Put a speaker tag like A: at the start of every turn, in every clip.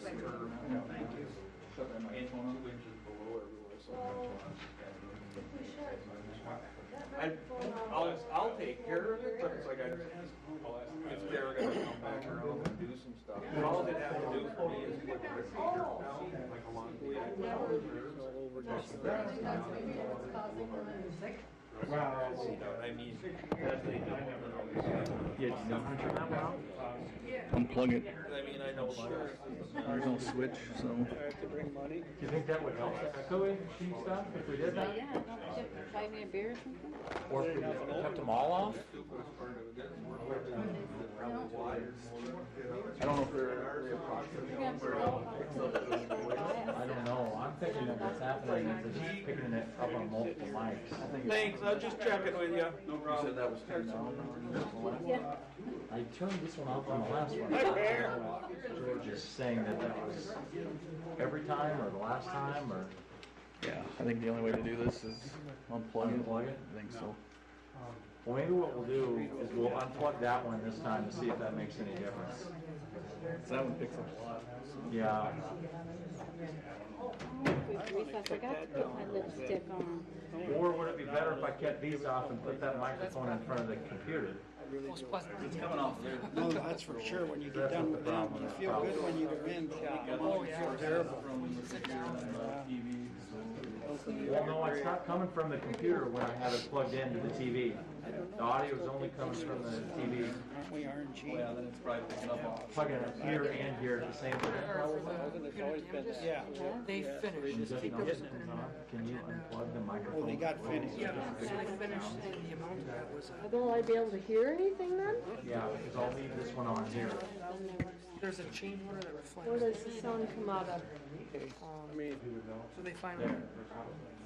A: Thank you.
B: Shut my microphone 2 inches below everywhere, so I'll take care of it, but it's like if they're gonna come back around and do some stuff. All they have to do for me is put the receiver down, like a long way. Well, I mean,
C: Yeah, no punch on that one out?
D: Unplug it.
B: I mean, I know sure.
D: There's no switch, so.
A: I have to bring money.
C: Do you think that would help the echoing machine stuff if we did that?
E: Yeah, don't buy me a beer or something?
C: Or if we cut them all off?
B: I
D: I don't know if they're
C: I don't know. I'm thinking that what's happening is it's just picking it up on multiple mics.
B: Thanks, I was just checking with you. No problem.
D: You said that was turned down.
E: Yeah.
C: I turned this one off on the last one.
A: Hi, Bear.
C: George is saying that that was every time or the last time or
D: Yeah, I think the only way to do this is unplug it.
C: unplug it.
D: I think so.
C: Well, maybe what we'll do is we'll unplug that one this time to see if that makes any difference.
D: That one picks up a lot.
E: Oh, quick grief, I forgot to put my lipstick on.
C: Or would it be better if I kept these off and put that microphone in front of the computer?
A: Most pleasant.
D: It's coming off there.
A: No, that's for sure. When you get
C: That's
A: done
C: what
A: with
C: the
A: them,
C: problem
A: you
C: is.
A: feel good when you go in.
D: Oh,
A: yeah. Terrible.
D: From the computer and the TV.
C: Well, no, it's not coming from the computer when I have it plugged into the TV. The audio is only coming from the TV.
A: Aren't we RNG?
D: Yeah, then it's probably picking up off.
C: Plugging it here and here at the same time.
A: Yeah.
F: They finished.
C: Just now this comes on. Can you unplug the microphone?
A: Oh, they got finished.
F: Yeah, so they finished, and the amount of that was,
E: Will I be able to hear anything then?
C: Yeah, because I'll leave this one on here.
F: there's a change order that
E: Where
F: reflects.
E: does the sound come out of?
F: So they finally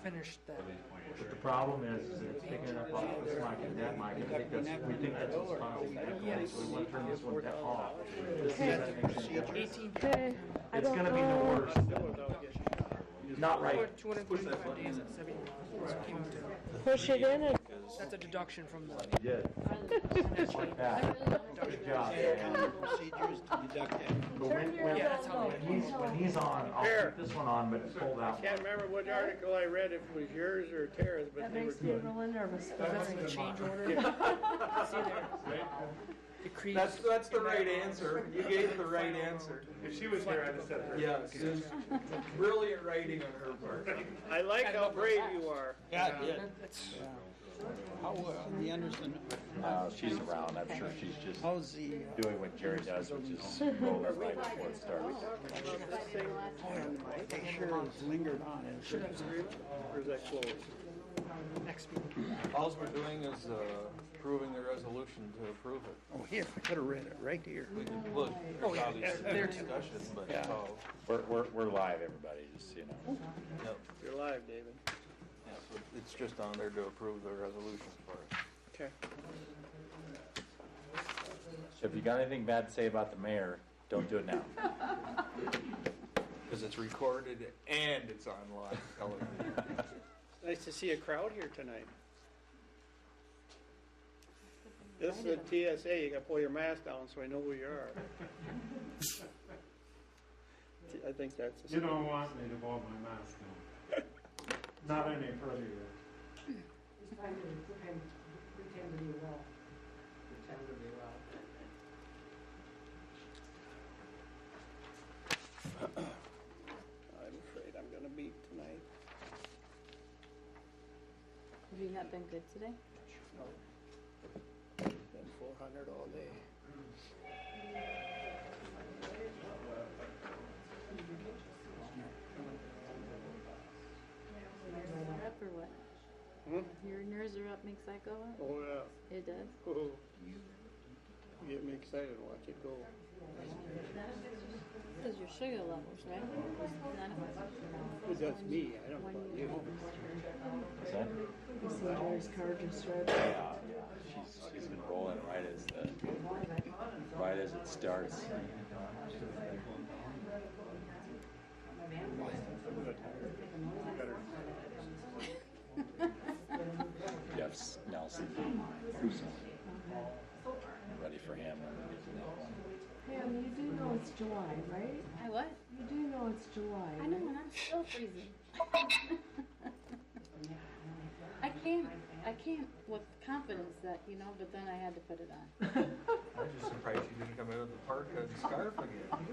F: finished that.
C: But the problem is that it's picking it up off this mic and that mic. We think that's what's causing the delay, so we want to turn this one off. This is that makes any difference.
F: 18,
E: Okay, I
C: It's
E: don't
C: gonna be no
E: know.
C: worse. Not right.
F: 235 days at 70 miles. Came out to-
E: Push it in and
F: That's a deduction from the.
C: You did. Like that. Good job.
A: Procedures to deduct that.
C: But when he's on, I'll keep this one on, but pull that one.
G: Can't remember which article I read, if it was yours or Tara's, but
E: that
G: they were
E: makes me
G: good.
E: really nervous.
F: That's the change order. See there? Decrease.
B: That's the right answer. You gave the right answer.
G: If she was here, I'd have said her.
B: Yes, brilliant writing on her part.
G: I like how brave you are.
A: Yeah, it did.
F: That's,
A: How, the Anderson,
H: She's around, I'm sure she's just
A: how's the,
H: doing what Jerry does, which is roll it right before it starts.
A: they sure has lingered on it.
F: should have some
G: Or is that closed?
F: next meeting.
B: All we're doing is approving the resolution to approve it.
A: Oh, here, I could have read it right here.
B: We could look,
F: Oh, yeah,
B: obviously,
F: there too.
B: discussion, but
A: Yeah.
H: We're live, everybody, just so you know.
B: Yep.
G: You're live, David.
B: Yeah, so it's just on there to approve the resolution for it.
G: Okay.
H: So if you got anything bad to say about the mayor, don't do it now.
B: Because it's recorded and it's on live television.
G: Nice to see a crowd here tonight. This is a TSA, you gotta pull your mask down so I know who you are. I think that's.
I: You don't want me to blow my mask down. Not any further.
J: Pretend to be well. Pretend to be well.
G: I'm afraid I'm gonna beat tonight.
E: Have you not been good today?
G: No. Been 400 all day.
E: Nerves are up or what? Your nerves are up makes that go up?
G: Oh, yeah.
E: It does?
G: Oh, you get me excited to watch it go.
E: Because your sugar levels, right?
G: That's me, I don't know about you.
H: What's that?
E: You see Jerry's car just drove.
H: Yeah, she's been rolling right as it starts. Jeff's Nelson. Ready for him.
E: Pam, you do know
J: it's July, right?
E: I what?
J: You do know it's July,
E: I know,
J: right?
E: and I'm still freezing. I can't with confidence that, but then I had to put it on.
B: I was just surprised you didn't come out of the park and scarf again.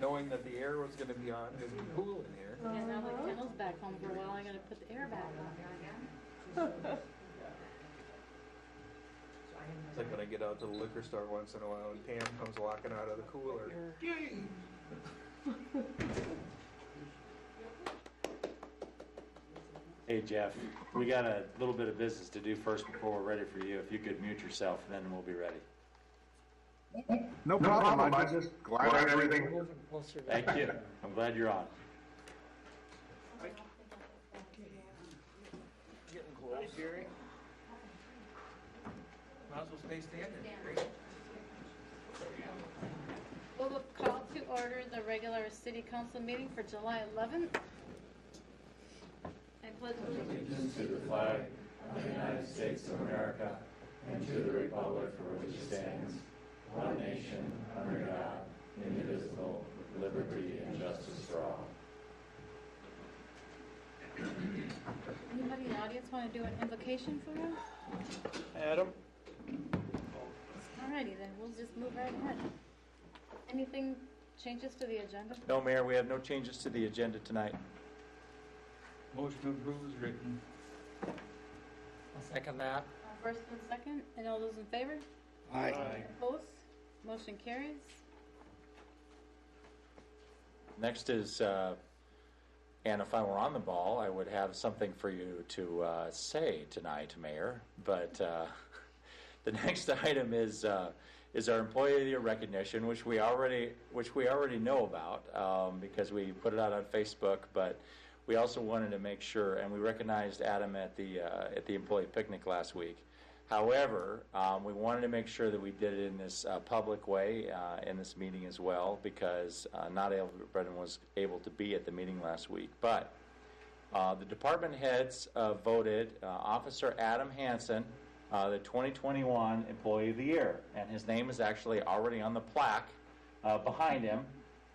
B: Knowing that the air was gonna be on, it's cool in here.
E: And now the kennel's back home for a while, I gotta put the air back on.
B: It's like when I get out to the liquor store once in a while and Pam comes walking out of the cooler. Yay!
H: Hey Jeff, we got a little bit of business to do first before we're ready for you. If you could mute yourself, then we'll be ready.
K: No problem. I just glad everything.
H: Thank you. I'm glad you're on.
B: Getting close. Jerry. Might as well stay standing, Jerry.
E: We'll call to order the regular city council meeting for July 11th. I pledge allegiance
H: To the flag of the United States of America and to the republic for which it stands, one nation, under God, indivisible, with liberty and justice for all.
E: Anybody in the audience want to do an invocation for us?
G: Adam?
E: Alrighty then, we'll just move right ahead. Anything changes to the agenda?
H: No, Mayor, we have no changes to the agenda tonight.
B: Motion to approve is written.
F: I'll second that.
E: First and second, and all those in favor?
A: Aye.
E: Opposed? Motion carries.
H: Next is, and if I were on the ball, I would have something for you to say tonight, Mayor. But the next item is our Employee of the Year recognition, which we already know about because we put it out on Facebook. But we also wanted to make sure, and we recognized Adam at the employee picnic last week. However, we wanted to make sure that we did it in this public way in this meeting as well, because not everyone was able to be at the meeting last week. But the department heads voted Officer Adam Hansen the 2021 Employee of the Year, and his name is actually already on the plaque behind him.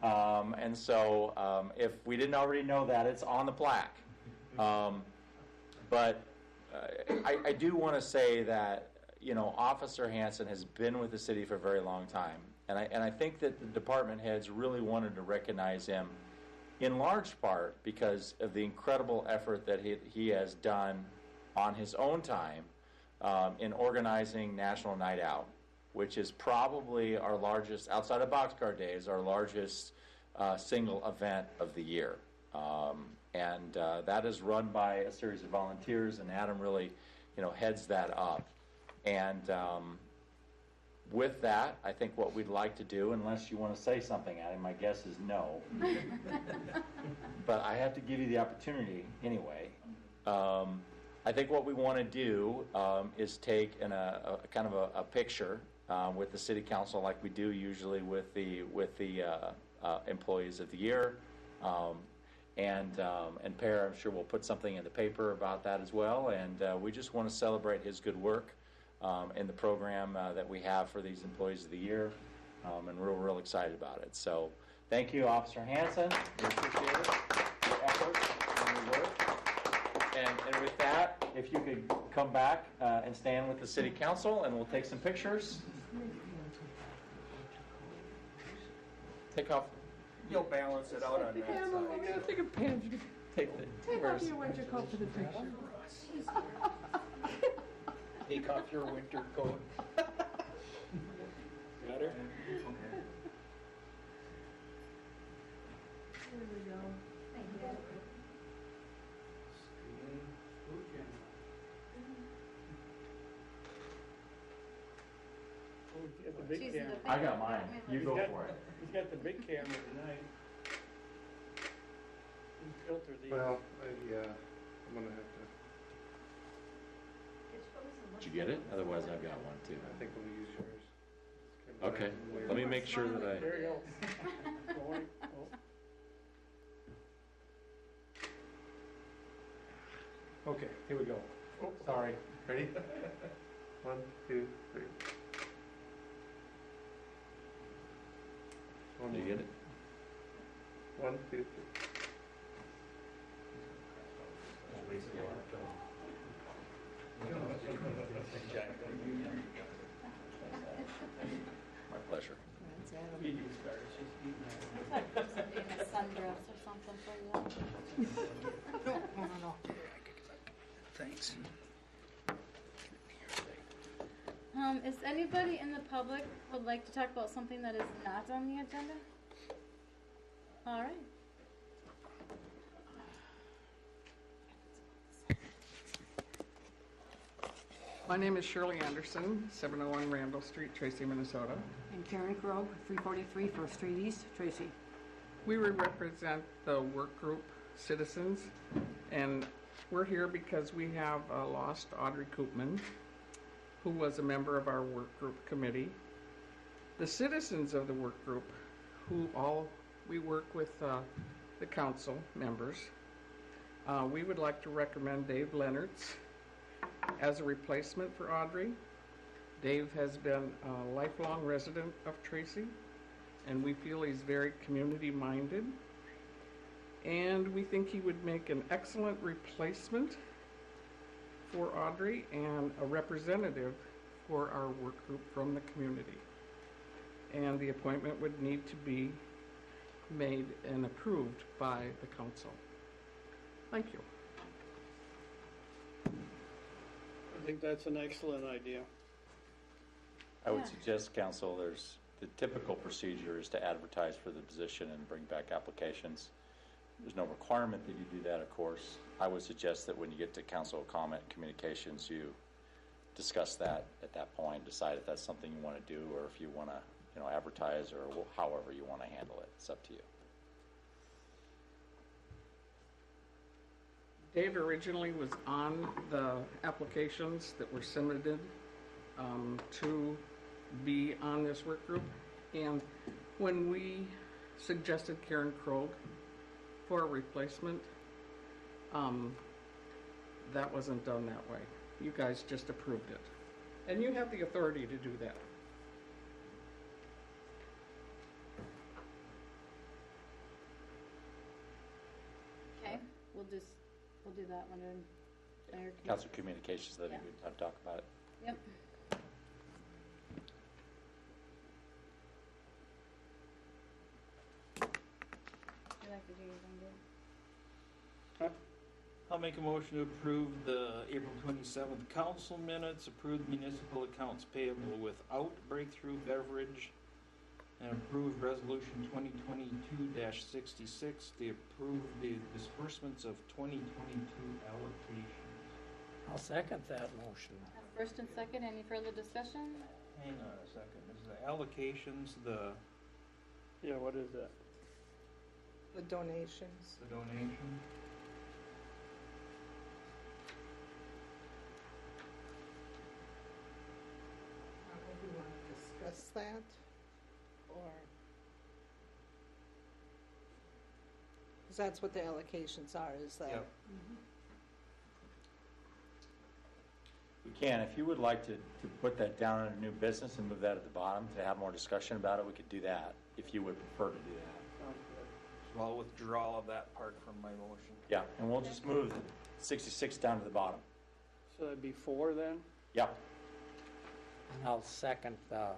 H: And so if we didn't already know that, it's on the plaque. But I do want to say that, Officer Hansen has been with the city for a very long time. And I think that the department heads really wanted to recognize him in large part because of the incredible effort that he has done on his own time in organizing National Night Out, which is probably our largest, outside of Boxcar Days, our largest single event of the year. And that is run by a series of volunteers, and Adam really, heads that up. And with that, I think what we'd like to do, unless you want to say something, Adam, my guess is no. But I have to give you the opportunity anyway. I think what we want to do is take a kind of a picture with the city council, like we do usually with the employees of the year. And Per, I'm sure we'll put something in the paper about that as well. And we just want to celebrate his good work in the program that we have for these employees of the year. And we're real excited about it. So thank you, Officer Hansen. We appreciate it, your efforts and your work. And with that, if you could come back and stand with the city council, and we'll take some pictures. Take off.
B: You'll balance it out on that
J: Pam,
B: side.
J: we're gonna take a picture.
H: Take
J: Off your winter coat for the picture.
A: Take off your winter coat. Got her?
J: There we go.
G: Oh, he's got the big
E: She's
G: camera.
H: I got mine. You go for it.
G: He's got the big camera tonight. You filter these.
K: Well, I'm gonna have to.
H: Did you get it? Otherwise, I've got one too.
K: I think we'll use yours.
H: Okay. Let me make sure that
G: There you go. Oh, wait. Oh.
C: Okay, here we go. Sorry. Ready?
K: 1, 2, 3.
H: Did you get it?
G: 1, 2, 3.
H: My pleasure.
E: It's like just being a sundress or something for you.
G: No. Thanks.
E: Is anybody in the public would like to talk about something that is not on the agenda? All right.
L: My name is Shirley Anderson, 701 Randall Street, Tracy, Minnesota.
J: And Karen Krog, 343 First Street East, Tracy.
L: We represent the work group citizens, and we're here because we have lost Audrey Koopman, who was a member of our work group committee. The citizens of the work group, we work with the council members. We would like to recommend Dave Leonards as a replacement for Audrey. Dave has been a lifelong resident of Tracy, and we feel he's very community-minded. And we think he would make an excellent replacement for Audrey and a representative for our work group from the community. And the appointment would need to be made and approved by the council. Thank you.
G: I think that's an excellent idea.
H: I would suggest, council, there's the typical procedure is to advertise for the position and bring back applications. There's no requirement that you do that, of course. I would suggest that when you get to council comment communications, you discuss that at that point, decide if that's something you want to do or if you want to, advertise or however you want to handle it. It's up to you.
L: Dave originally was on the applications that were submitted to be on this work group. And when we suggested Karen Krog for a replacement, that wasn't done that way. You guys just approved it. And you have the authority to do that.
E: Okay, we'll do that one in Mayor.
H: Council communications, that'd be good time to talk about it.
E: Yep. You like to do your thing, Dave?
A: I'll make a motion to approve the April 27th council minutes, approve municipal accounts payable without breakthrough beverage, and approve resolution 2022-66, to approve the disbursements of 2022 allocations.
F: I'll second that motion.
E: First and second, any further discussion?
A: Hang on a second, is the allocations
G: Yeah, what is that?
F: The donations.
A: the donation?
F: I don't know if we want to discuss that, or, because that's what the allocations are, is that?
A: Yep.
H: We can, if you would like to put that down under new business and move that at the bottom to have more discussion about it, we could do that, if you would prefer to do that.
G: Sounds good.
A: So I'll withdraw of that part from my motion.
H: Yeah, and we'll just move the 66 down to the bottom.
G: So that'd be 4 then?
H: Yeah,
F: And I'll second the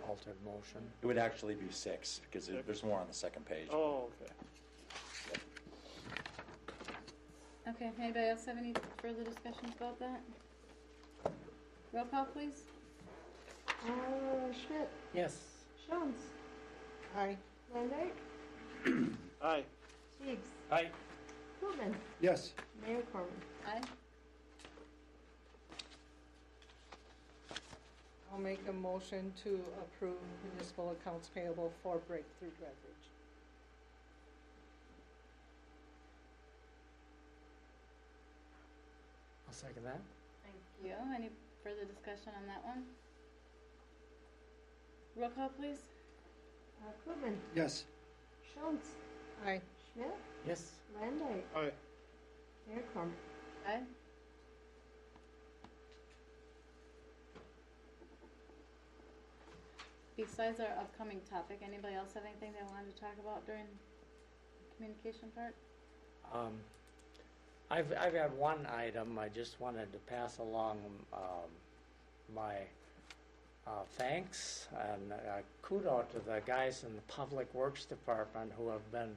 F: altered motion.
H: it would actually be 6, because there's more on the second page.
G: Oh, okay.
E: Okay, anybody else have any further discussions about that? Roll call, please.
J: Schmidt,
F: Yes.
J: Jones,
F: Aye.
J: Landau,
G: Aye.
J: Teigs,
A: Aye.
J: Koopman,
K: Yes.
J: Mayor Corman.
E: Aye.
F: I'll make a motion to approve municipal accounts payable for breakthrough beverage. I'll second that.
E: Thank you. Any further discussion on that one? Roll call, please.
J: Koopman,
K: Yes.
J: Jones,
F: Aye.
J: Schmidt,
F: Yes.
J: Landau,
G: Aye.
J: Mayor Corman.
E: Aye. besides our upcoming topic, anybody else have anything they wanted to talk about during the communication part?
M: I've got one item. I just wanted to pass along my thanks and kudos to the guys in the Public Works Department who have been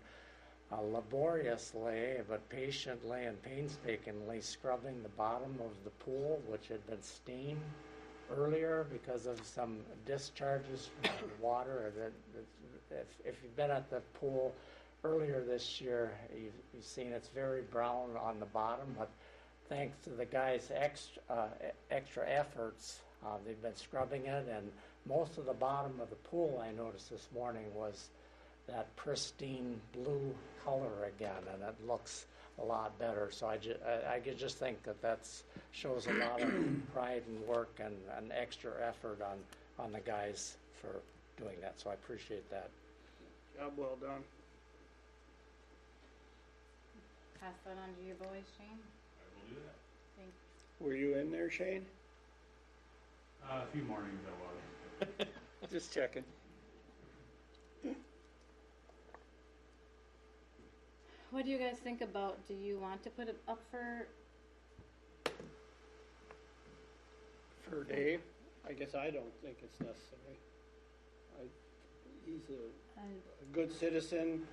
M: laboriously but patiently and painstakingly scrubbing the bottom of the pool, which had been stained earlier because of some discharges from the water. If you've been at the pool earlier this year, you've seen it's very brown on the bottom, but thanks to the guys' extra efforts, they've been scrubbing it, and most of the bottom of the pool, I noticed this morning, was that pristine blue color again, and it looks a lot better. So I just think that shows a lot of pride and work and extra effort on the guys for doing that. So I appreciate that.
G: Job well done.
E: Pass that on to your boys, Shane.
C: I will do that.
E: Thanks.
G: Were you in there, Shane?
C: A few mornings I was.
G: Just checking.
E: What do you guys think about, do you want to put it up for,
G: Dave? I guess I don't think it's necessary. He's a good citizen,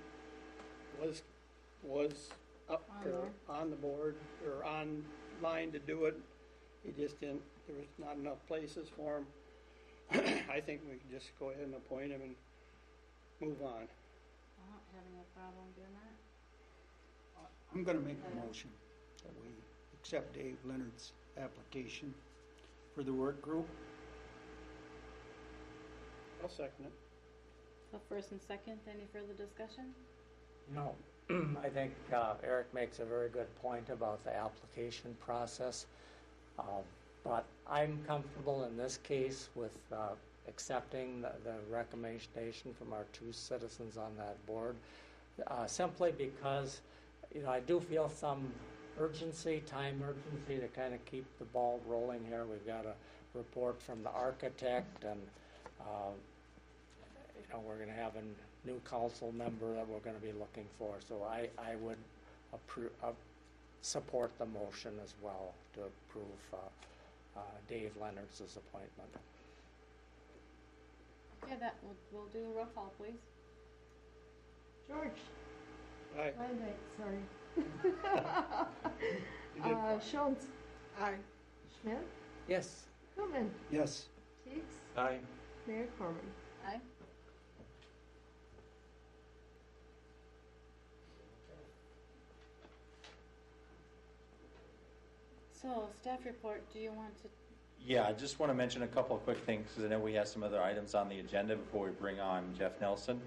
G: was up or on the board or online to do it. He just didn't, there was not enough places for him. I think we can just go ahead and appoint him and move on.
E: I'm not having a problem doing that.
N: I'm going to make a motion that we accept Dave Leonard's application for the work group.
G: I'll second it.
E: So first and second, any further discussion?
M: No, I think Eric makes a very good point about the application process. But I'm comfortable in this case with accepting the recommendation from our two citizens on that board, simply because I do feel some time urgency to kind of keep the ball rolling here. We've got a report from the architect, and we're going to have a new council member that we're going to be looking for. So I would support the motion as well to approve Dave Leonard's appointment.
E: Okay, we'll do a roll call, please.
J: George.
G: Aye.
J: Sorry. Schultz.
F: Aye.
J: Schmidt.
M: Yes.
J: Hillman.
N: Yes.
J: Teeks.
A: Aye.
J: Mayor Corman.
E: Aye. So, staff report, do you want to?
H: Yeah, I just want to mention a couple of quick things because I know we have some other items on the agenda before we bring on Jeff Nelson.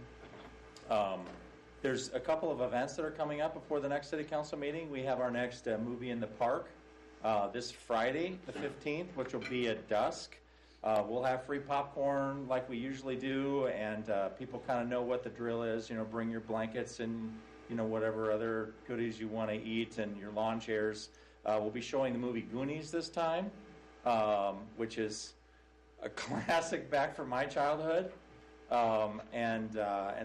H: There's a couple of events that are coming up before the next city council meeting. We have our next movie in the park this Friday, the 15th, which will be at dusk. We'll have free popcorn like we usually do, and people kind of know what the drill is. Bring your blankets and whatever other goodies you want to eat, and your lawn chairs. We'll be showing the movie Goonies this time, which is a classic back from my childhood. And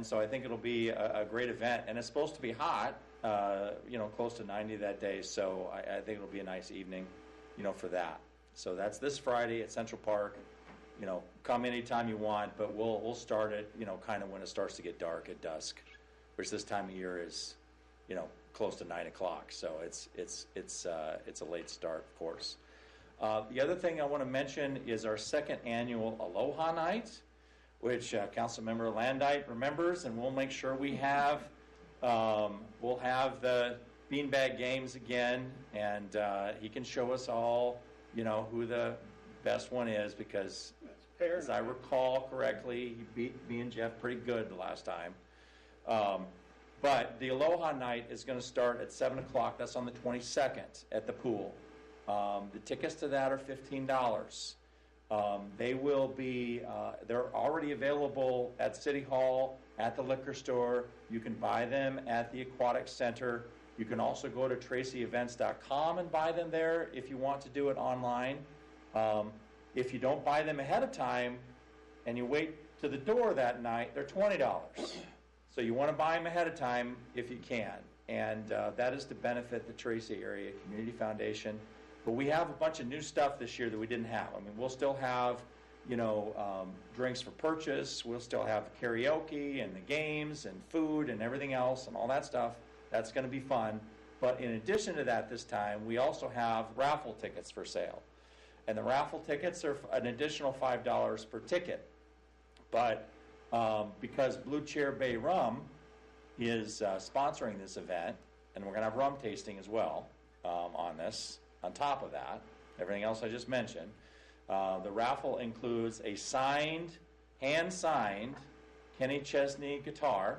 H: so I think it'll be a great event, and it's supposed to be hot, close to 90 that day. So I think it'll be a nice evening, for that. So that's this Friday at Central Park. Come anytime you want, but we'll start it, kind of when it starts to get dark at dusk, which this time of year is, close to 9 o'clock. So it's a late start, of course. The other thing I want to mention is our second annual Aloha Night, which Councilmember Landite remembers, and we'll make sure we have. We'll have the beanbag games again, and he can show us all, who the best one is, because as I recall correctly, he beat me and Jeff pretty good the last time. But the Aloha Night is going to start at 7 o'clock. That's on the 22nd at the pool. The tickets to that are $15. They will be, they're already available at City Hall, at the liquor store. You can buy them at the Aquatic Center. You can also go to tracyevents.com and buy them there if you want to do it online. If you don't buy them ahead of time and you wait to the door that night, they're $20. So you want to buy them ahead of time if you can. And that is to benefit the Tracy Area Community Foundation. But we have a bunch of new stuff this year that we didn't have. I mean, we'll still have, drinks for purchase. We'll still have karaoke and the games and food and everything else and all that stuff. That's going to be fun. But in addition to that this time, we also have raffle tickets for sale. And the raffle tickets are an additional $5 per ticket. But because Blue Chair Bay Rum is sponsoring this event, and we're going to have rum tasting as well on this, on top of that, everything else I just mentioned, the raffle includes a hand-signed Kenny Chesney guitar,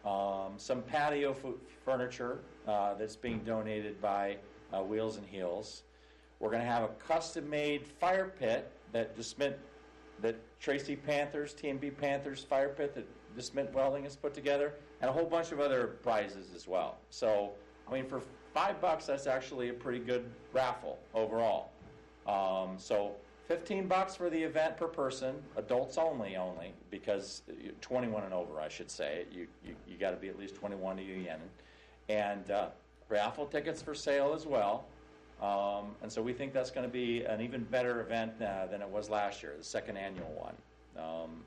H: some patio furniture that's being donated by Wheels and Heels. We're going to have a custom-made fire pit that Tracy Panthers, TMB Panthers fire pit that DeSmint Welding has put together, and a whole bunch of other prizes as well. So, I mean, for $5, that's actually a pretty good raffle overall. So $15 for the event per person, adults only, because 21 and over, I should say. You got to be at least 21 to yen. And raffle tickets for sale as well. And so we think that's going to be an even better event than it was last year, the second annual one.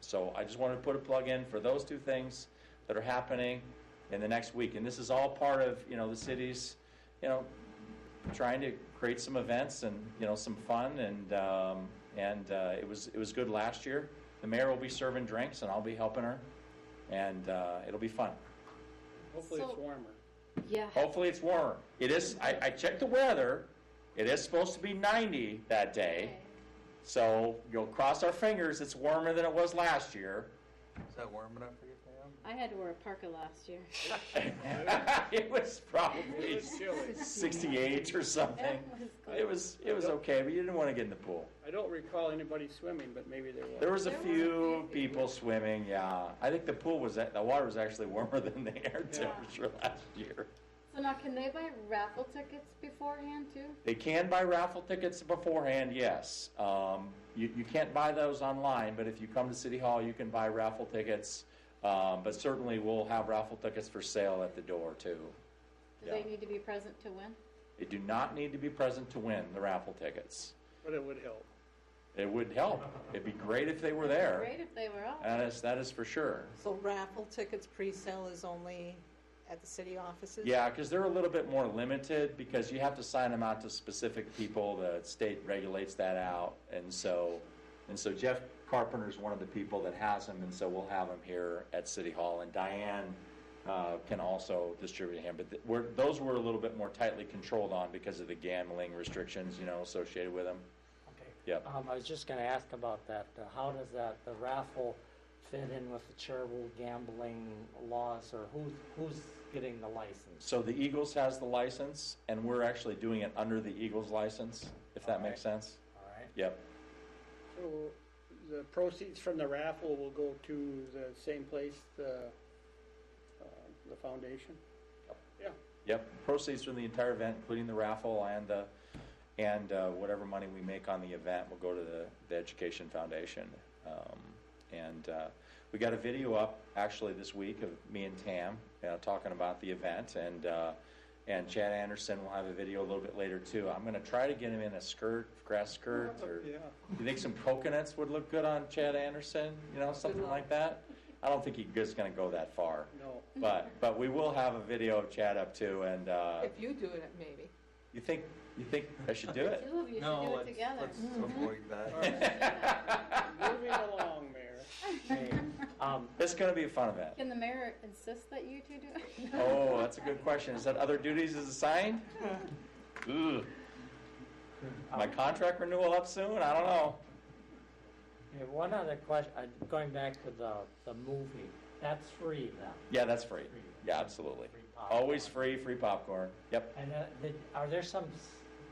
H: So I just wanted to put a plug in for those two things that are happening in the next week. And this is all part of, the city's, trying to create some events and, some fun. And it was good last year. The mayor will be serving drinks and I'll be helping her. And it'll be fun.
G: Hopefully it's warmer.
E: Yeah.
H: Hopefully it's warmer. It is, I checked the weather. It is supposed to be 90 that day. So you'll cross our fingers it's warmer than it was last year.
D: Is that warm enough for you, Pam?
E: I had to wear a parka last year.
H: It was probably 68 or something. It was okay, but you didn't want to get in the pool.
G: I don't recall anybody swimming, but maybe there was.
H: There was a few people swimming, yeah. I think the water was actually warmer than the air temperature last year.
E: So now, can they buy raffle tickets beforehand too?
H: They can buy raffle tickets beforehand, yes. You can't buy those online, but if you come to City Hall, you can buy raffle tickets. But certainly we'll have raffle tickets for sale at the door too.
E: Do they need to be present to win?
H: They do not need to be present to win the raffle tickets.
G: But it would help.
H: It would help. It'd be great if they were there.
E: Great if they were out.
H: That is for sure.
F: So raffle tickets pre-sale is only at the city offices?
H: Yeah, because they're a little bit more limited because you have to sign them out to specific people. The state regulates that out. And so Jeff Carpenter's one of the people that has them, and so we'll have them here at City Hall. And Diane can also distribute him. But those were a little bit more tightly controlled on because of the gambling restrictions, associated with them.
M: Okay.
H: Yep.
M: I was just going to ask about that. How does the raffle fit in with the charitable gambling laws, or who's getting the license?
H: So the Eagles has the license, and we're actually doing it under the Eagles license, if that makes sense.
M: All right.
H: Yep.
G: So the proceeds from the raffle will go to the same place, the foundation? Yeah.
H: Yep. Proceeds from the entire event, including the raffle and whatever money we make on the event, will go to the Education Foundation. We got a video up actually this week of me and Tam talking about the event, and Chad Anderson will have a video a little bit later too. I'm going to try to get him in a grass skirt, or you think some coconuts would look good on Chad Anderson? Something like that. I don't think he's going to go that far.
G: No.
H: But we will have a video of Chad up too, and
F: if you do it, maybe.
H: You think I should do it?
E: Two of you should do it together.
D: Let's avoid that.
G: Moving along, Mayor.
M: Okay.
H: It's going to be a fun event.
E: Can the mayor insist that you two do it?
H: Oh, that's a good question. Is that other duties is assigned? Ugh. My contract renewal up soon? I don't know.
M: Okay, one other question, going back to the movie, that's free then?
H: Yeah, that's free. Yeah, absolutely.
M: Free popcorn.
H: Always free popcorn. Yep.
M: And are there some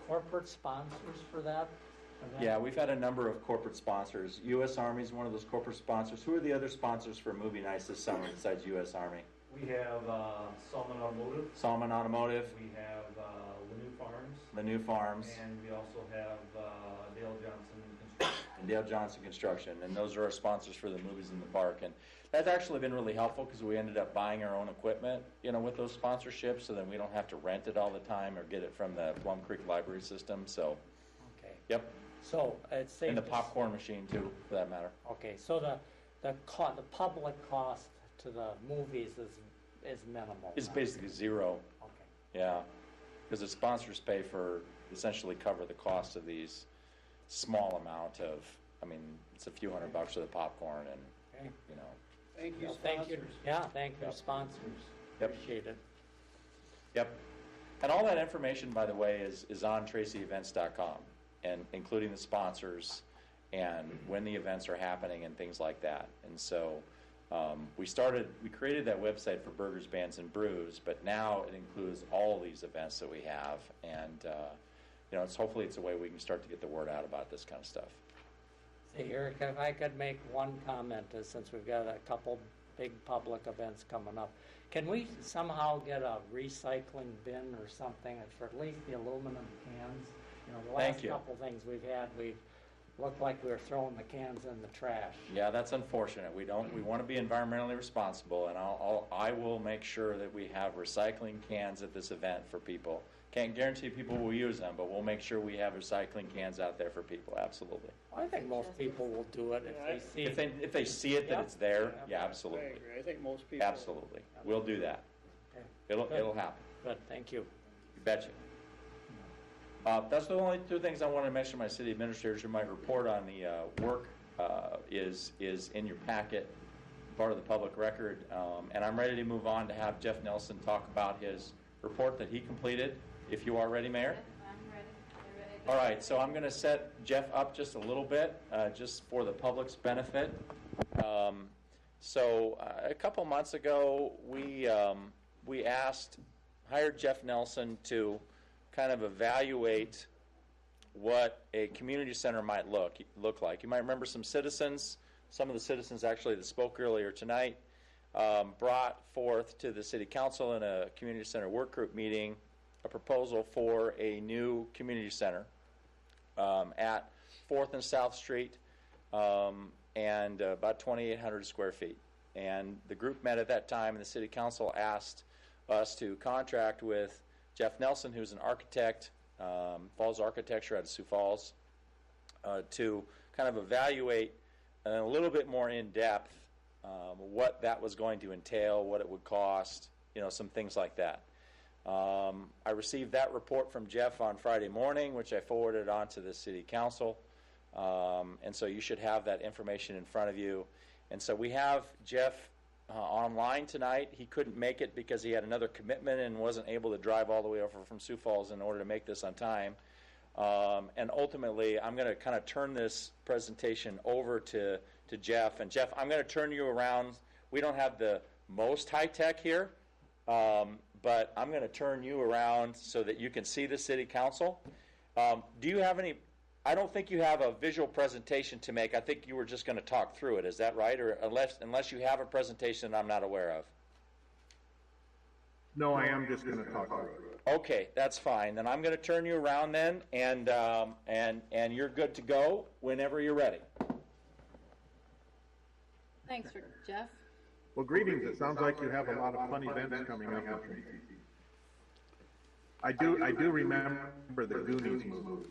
M: corporate sponsors for that event?
H: Yeah, we've had a number of corporate sponsors. U.S. Army is one of those corporate sponsors. Who are the other sponsors for Movie Nights this summer besides U.S. Army?
C: We have Salmon Automotive.
H: Salmon Automotive.
C: We have Lanew Farms.
H: Lanew Farms.
C: And we also have Dale Johnson Construction.
H: and Dale Johnson Construction, and those are our sponsors for the movies in the park. And that's actually been really helpful because we ended up buying our own equipment, with those sponsorships, so then we don't have to rent it all the time or get it from the Plum Creek Library System. So,
M: Okay.
H: yep,
M: So it's safe
H: and the
M: to
H: popcorn machine too, for that matter.
M: Okay, so the public cost to the movies is minimal.
H: It's basically zero.
M: Okay.
H: Yeah, because the sponsors pay for, essentially cover the cost of these small amount of, it's a few $100 for the popcorn and,
M: Okay.
G: Thank you,
M: Well, thank you.
G: sponsors.
M: Yeah, thank you,
H: Yep.
M: sponsors.
H: Yep.
M: Appreciate it.
H: Yep. And all that information, by the way, is on tracyevents.com, and including the sponsors and when the events are happening and things like that. And so we created that website for Burgers, Bands, and Brews, but now it includes all these events that we have. And, hopefully it's a way we can start to get the word out about this kind of stuff.
M: Say, Eric, if I could make one comment, since we've got a couple big public events coming up, can we somehow get a recycling bin or something for at least the aluminum cans? The
H: Thank
M: last
H: you.
M: couple things we've had, we looked like we were throwing the cans in the trash.
H: Yeah, that's unfortunate. We want to be environmentally responsible, and I will make sure that we have recycling cans at this event for people. Can't guarantee people will use them, but we'll make sure we have recycling cans out there for people. Absolutely.
M: I think most people will do it if they see.
H: If they see it that it's there, yeah,
G: I
H: absolutely,
G: agree. I think most people.
H: absolutely. We'll do that.
M: Okay.
H: It'll happen.
M: Good, thank you.
H: You betcha. That's the only two things I wanted to mention. My city administrators, my report on the work is in your packet, part of the public record, and I'm ready to move on to have Jeff Nelson talk about his report that he completed. If you are ready, Mayor.
E: I'm ready. You're ready.
H: All right, so I'm going to set Jeff up just a little bit, just for the public's benefit. A couple months ago, we hired Jeff Nelson to kind of evaluate what a community center might look like. You might remember some of the citizens actually that spoke earlier tonight, brought forth to the city council in a community center work group meeting a proposal for a new community center at 4th and South Street, and about 2,800 square feet. And the group met at that time, and the city council asked us to contract with Jeff Nelson, who's an architect, Falls Architecture out of Sioux Falls, to kind of evaluate a little bit more in depth what that was going to entail, what it would cost, some things like that. I received that report from Jeff on Friday morning, which I forwarded on to the city council, and so you should have that information in front of you. And so we have Jeff online tonight. He couldn't make it because he had another commitment and wasn't able to drive all the way over from Sioux Falls in order to make this on time. And ultimately, I'm going to kind of turn this presentation over to Jeff. And Jeff, I'm going to turn you around. We don't have the most high tech here, but I'm going to turn you around so that you can see the city council. Do you have any? I don't think you have a visual presentation to make. I think you were just going to talk through it. Is that right? Or unless you have a presentation I'm not aware of.
K: No, I am just going to talk through it.
H: Okay, that's fine. Then I'm going to turn you around then, and you're good to go whenever you're ready.
E: Thanks, Jeff.
K: Well, greetings. It sounds like you have a lot of fun events coming up. I do remember the Goonies movie.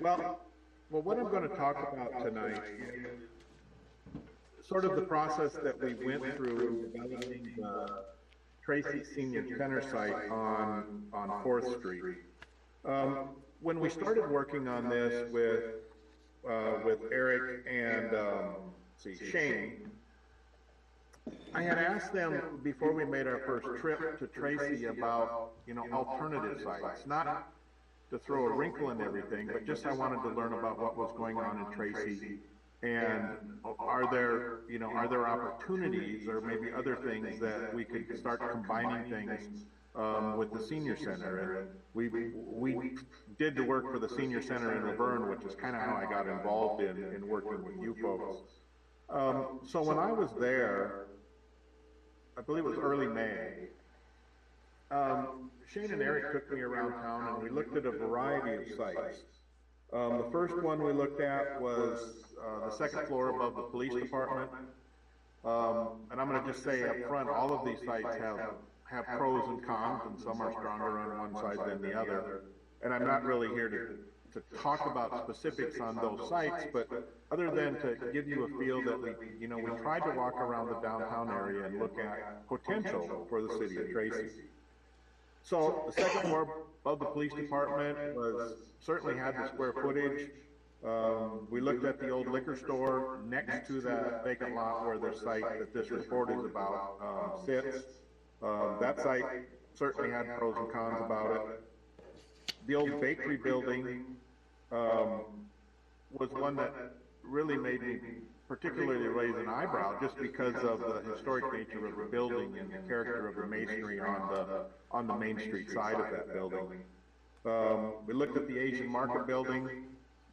K: Well, what I'm going to talk about tonight is sort of the process that we went through developing the Tracy Senior Center site on 4th Street. When we started working on this with Eric and Shane, I had asked them before we made our first trip to Tracy about, alternative sites, not to throw a wrinkle in everything, but just I wanted to learn about what was going on in Tracy, and are there opportunities or maybe other things that we could start combining things with the senior center. And we did the work for the senior center in Laverne, which is kind of how I got involved in working with you folks. So when I was there, I believe it was early May, Shane and Eric took me around town and we looked at a variety of sites. The first one we looked at was the second floor above the police department. And I'm going to just say up front, all of these sites have pros and cons, and some are stronger on one side than the other. And I'm not really here to talk about specifics on those sites, but other than to give you a feel that we tried to walk around the downtown area and look at potential for the city of Tracy. So the second floor of the police department certainly had the square footage. We looked at the old liquor store next to that vacant lot where the site that this report is about sits. That site certainly had pros and cons about it. The old bakery building was one that really made me particularly raise an eyebrow just because of the historic nature of the building and the character of the masonry on the Main Street side of that building. We looked at the Asian Market building.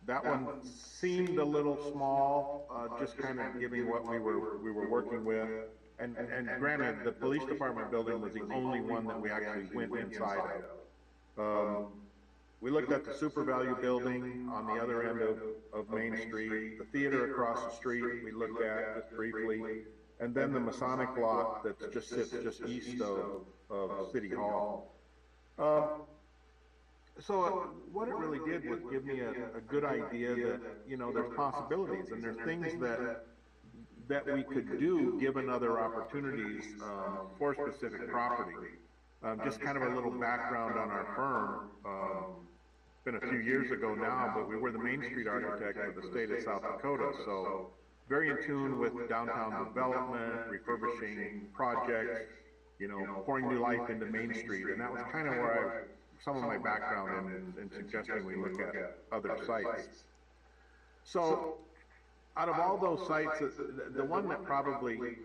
K: That one seemed a little small, just kind of giving what we were working with. And granted, the police department building was the only one that we actually went inside of. We looked at the Super Value building on the other end of Main Street, the theater across the street we looked at just briefly, and then the Masonic lot that just sits just east of City Hall. So what it really did was give me a good idea that, there's possibilities and there's things that we could do given other opportunities for specific property. Just kind of a little background on our firm. It's been a few years ago now, but we were the Main Street architect for the state of South Dakota, so very in tune with downtown development, refurbishing projects, pouring new life into Main Street, and that was kind of where some of my background in suggesting we look at other sites. So, out of all those sites, the one that probably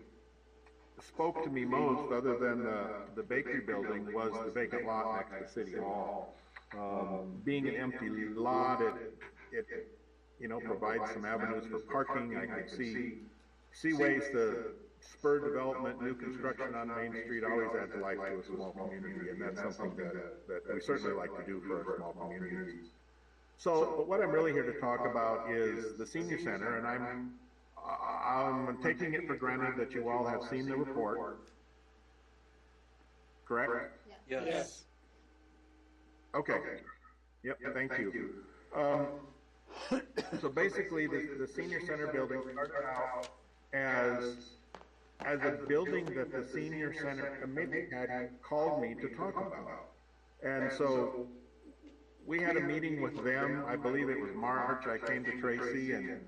K: spoke to me most, other than the bakery building, was the vacant lot next to City Hall. Being an empty lot, it provides some avenues for parking. I could see ways to spur development. New construction on Main Street always adds life to a small community, and that's something that we certainly like to do for our small communities. So, but what I'm really here to talk about is the senior center, and I'm taking it for granted that you all have seen the report. Correct?
A: Yes.
K: Okay. Yep, thank you. So basically, the senior center building started out as a building that the senior center committee had called me to talk about. And so we had a meeting with them. I believe it was March. I came to Tracy, and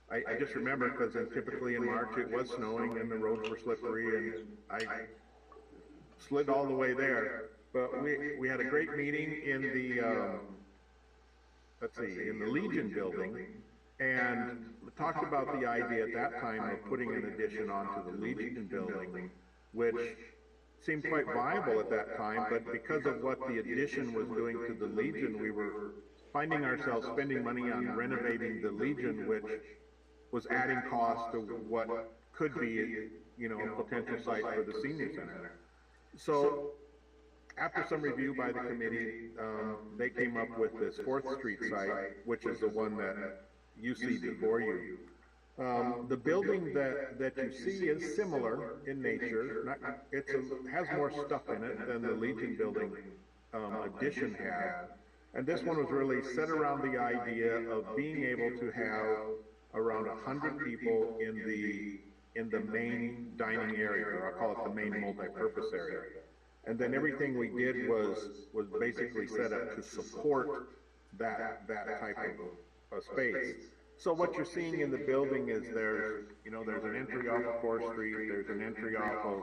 K: I just remember because typically in March it was snowing and the roads were slippery, and I slid all the way there. But we had a great meeting in the in the Legion building, and talked about the idea at that time of putting an addition onto the Legion building, which seemed quite viable at that time, but because of what the addition was doing to the Legion, we were finding ourselves spending money on renovating the Legion, which was adding cost to what could be, a potential site for the senior center. So after some review by the committee, they came up with this 4th Street site, which is the one that you see before you. The building that you see is similar in nature. It has more stuff in it than the Legion building addition had. And this one was really set around the idea of being able to have around 100 people in the main dining area, or I'll call it the main multi-purpose area. And then everything we did was basically set up to support that type of space. So what you're seeing in the building is there's an entry off of 4th Street, there's an entry off of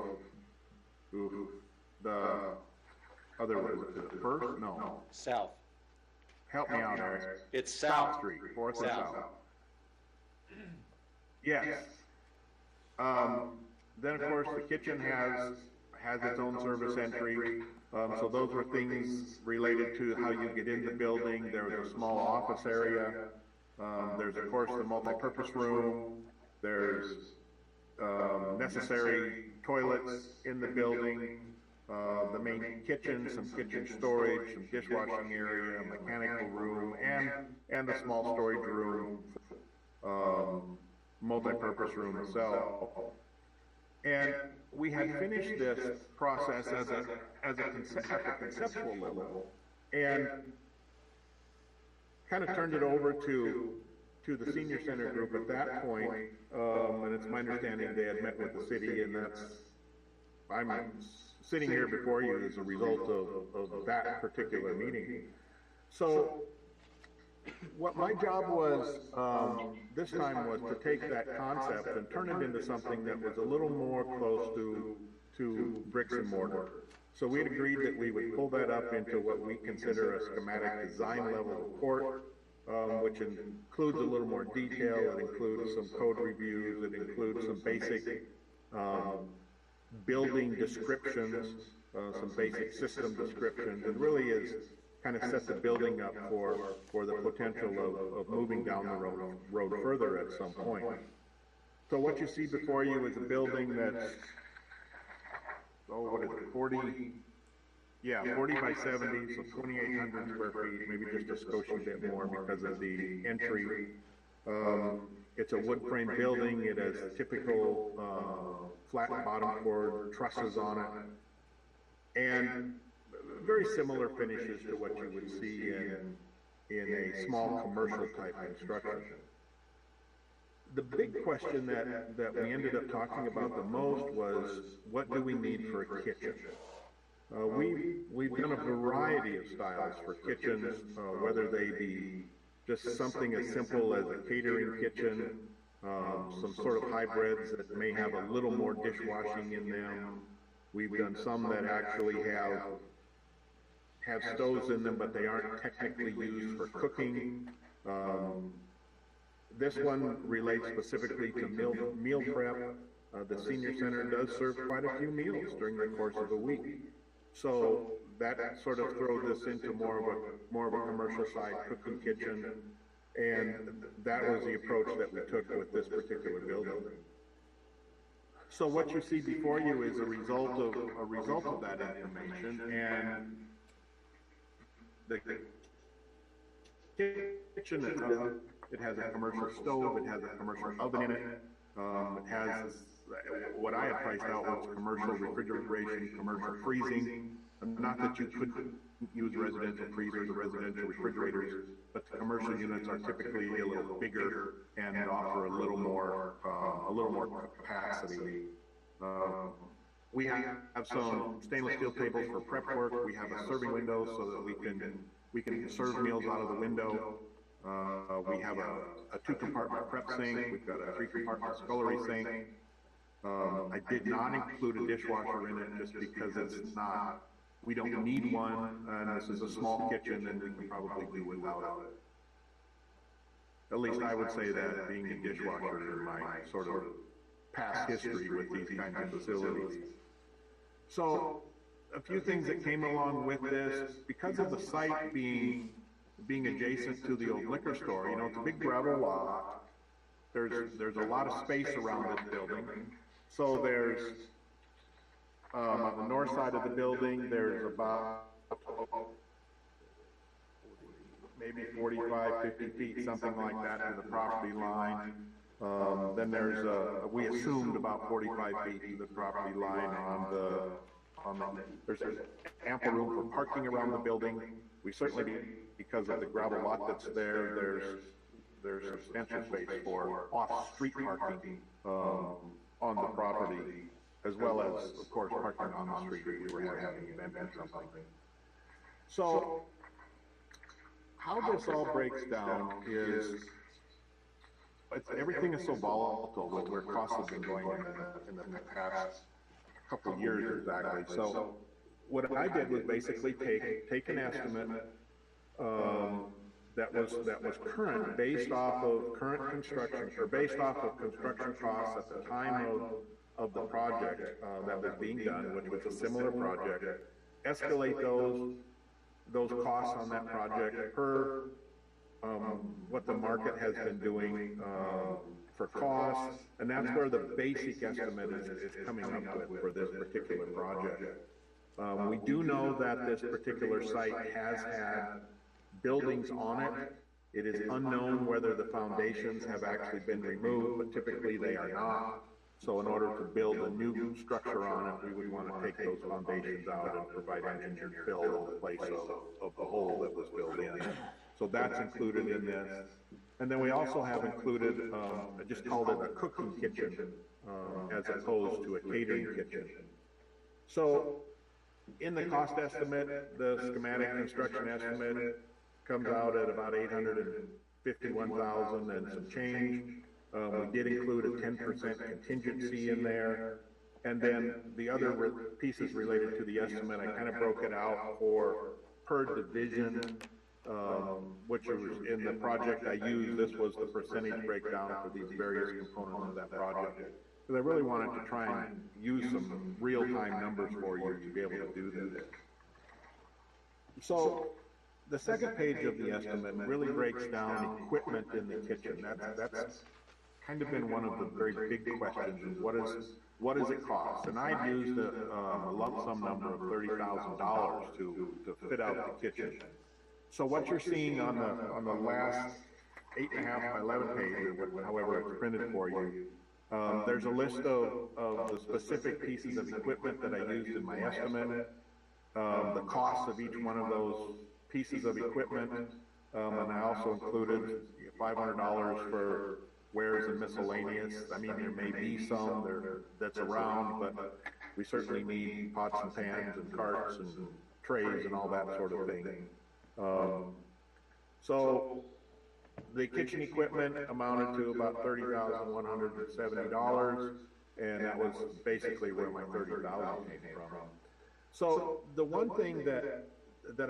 K: the other, was it the first? No.
H: South.
K: Help me out, Eric.
H: It's
K: South Street, 4th and South. Yes. Then of course the kitchen has its own service entry. So those were things related to how you get in the building. There was a small office area. There's of course the multi-purpose room. There's necessary toilets in the building. the main kitchen, some kitchen storage, some dishwashing area, mechanical room, and a small storage room, multi-purpose room itself. And we had finished this process at the conceptual level, and kind of turned it over to the senior center group at that point, and it's my understanding they had met with the city, and I'm sitting here before you as a result of that particular meeting. So what my job was this time was to take that concept and turn it into something that was a little more close to bricks and mortar. So we had agreed that we would pull that up into what we consider a schematic design level report, which includes a little more detail. It includes some code reviews. It includes some basic building descriptions, some basic system descriptions. It really is kind of set the building up for the potential of moving down the road further at some point. So what you see before you is a building that's, what is it, 40 by 70, so 2,800 square feet, maybe just a skosh bit more because of the entry. It's a wood frame building. It has typical flat bottom chord trusses on it, and very similar finishes to what you would see in a small commercial type construction. The big question that we ended up talking about the most was, what do we need for a kitchen? We've done a variety of styles for kitchens, whether they be just something as simple as a catering kitchen, some sort of hybrids that may have a little more dishwashing in them. We've done some that actually have stoves in them, but they aren't technically used for cooking. This one relates specifically to meal prep. The senior center does serve quite a few meals during the course of a week. So that sort of throws this into more of a commercial side cooking kitchen, and that was the approach that we took with this particular building. So what you see before you is a result of that information, and the kitchen itself, it has a commercial stove, it has a commercial oven in it, it has what I had priced out was commercial refrigeration, commercial freezing. Not that you couldn't use residential freezers or residential refrigerators, but the commercial units are typically a little bigger and offer a little more capacity. We have some stainless steel tables for prep work. We have a serving window so that we can serve meals out of the window. We have a 2-compartment prep sink. We've got a 3-compartment scullery sink. I did not include a dishwasher in it just because we don't need one, and this is a small kitchen, and we can probably do without it. At least I would say that, being a dishwasher in my sort of past history with these kinds of facilities. So a few things that came along with this, because of the site being adjacent to the old liquor store, it's a big gravel lot. There's a lot of space around this building. So there's on the north side of the building, there's about maybe 45, 50 feet, something like that, to the property line. Then we assumed about 45 feet to the property line there's ample room for parking around the building. We certainly, because of the gravel lot that's there, there's substantial space for off-street parking on the property, as well as, of course, parking on the street if we were having an event or something. So how this all breaks down is, everything is so volatile with where costs have been going in the past couple of years exactly. So what I did was basically take an estimate that was current, based off of current construction, or based off of construction costs at the time of the project that was being done, which was a similar project, escalate those costs on that project per what the market has been doing for costs, and that's where the basic estimate is coming up with for this particular project. We do know that this particular site has had buildings on it. It is unknown whether the foundations have actually been removed, but typically they are not. So in order to build a new structure on it, we would want to take those foundations out and provide engineered fill in place of the hole that was filled in. So that's included in this. And then we also have included, I just called it a cooking kitchen, as opposed to a catering kitchen. So in the cost estimate, the schematic construction estimate comes out at about $851,000 and some change. We did include a 10% contingency in there. And then the other pieces related to the estimate, I kind of broke it out for per division, which was in the project I used. This was the percentage breakdown for these various components of that project. Because I really wanted to try and use some real-time numbers for you to be able to do this. So the second page of the estimate really breaks down equipment in the kitchen. That's kind of been one of the very big questions, is what does it cost? And I've used a lump sum number of $30,000 to fit out the kitchen. So what you're seeing on the last 8.5 by 11 page, or however it's printed for you, there's a list of the specific pieces of equipment that I used in my estimate, the cost of each one of those pieces of equipment, and I also included $500 for wares and miscellaneous. I mean, there may be some that's around, but we certainly need pots and pans and carts and trays and all that sort of thing. So the kitchen equipment amounted to about $30,170, and that was basically where my $30,000 came from. So the one thing that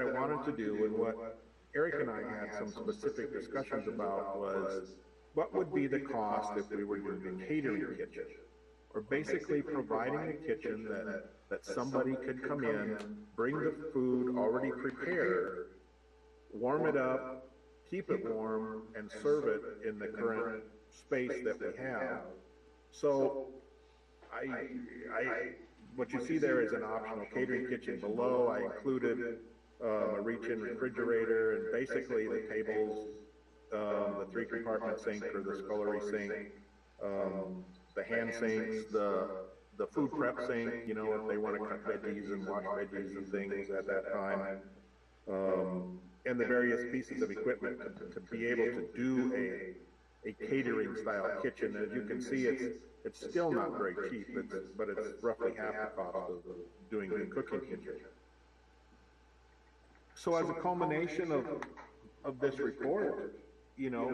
K: I wanted to do, and what Eric and I had some specific discussions about, was what would be the cost if we were doing a catering kitchen, or basically providing a kitchen that somebody could come in, bring the food already prepared, warm it up, keep it warm, and serve it in the current space that we have. So what you see there is an optional catering kitchen below. I included a reach-in refrigerator, and basically the tables, the 3-compartment sink or the scullery sink, the hand sinks, the food prep sink, you know, if they want to cut veggies and wash veggies and things at that time, and the various pieces of equipment to be able to do a catering style kitchen. As you can see, it's still not very cheap, but it's roughly half the cost of doing the cooking kitchen. So as a culmination of this report, you know,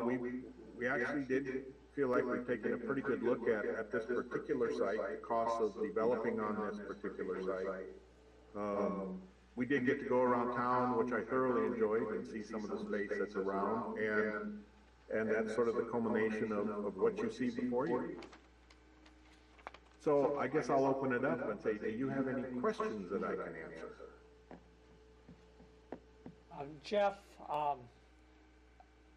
K: we actually did feel like we've taken a pretty good look at this particular site, the costs of developing on this particular site. We did get to go around town, which I thoroughly enjoyed, and see some of the space that's around, and that's sort of the culmination of what you see before you. So I guess I'll open it up and say, do you have any questions that I can answer?
M: Jeff,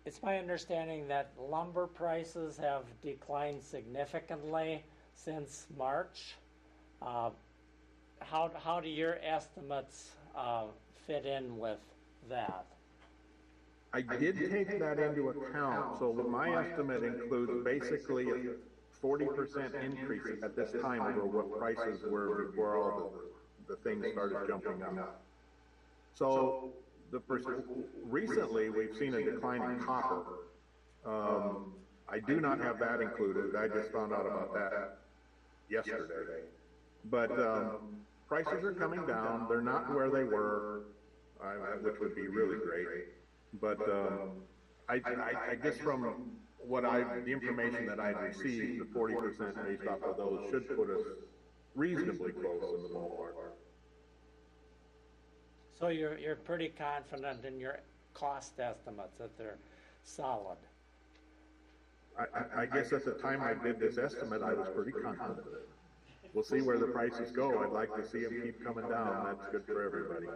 M: it's my understanding that lumber prices have declined significantly since March. How do your estimates fit in with that?
K: I did take that into account. So my estimate includes basically a 40% increase at this time over what prices were before all the things started jumping up. So recently we've seen a decline in copper. I do not have that included. I just found out about that yesterday. But prices are coming down. They're not where they were, which would be really great. But I guess from the information that I'd received, the 40% based off of those should put us reasonably close in the ballpark.
M: So you're pretty confident in your cost estimates that they're solid?
K: I guess at the time I did this estimate, I was pretty confident. We'll see where the prices go. I'd like to see them keep coming down. That's good for everybody.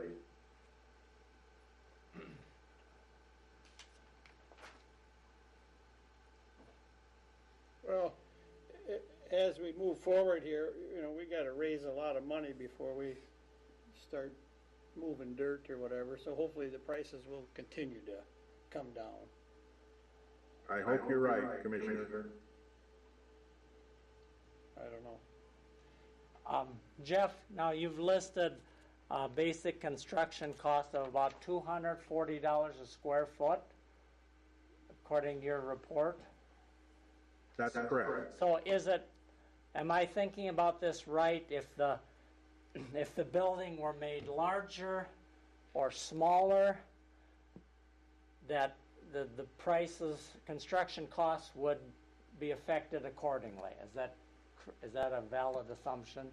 G: Well, as we move forward here, you know, we got to raise a lot of money before we start moving dirt or whatever, so hopefully the prices will continue to come down.
K: I hope you're right, Commissioner.
G: I don't know.
M: Jeff, now you've listed basic construction cost of about $240 a square foot, according to your report.
K: That's correct.
M: So am I thinking about this right? If the building were made larger or smaller, that the construction costs would be affected accordingly. Is that a valid assumption?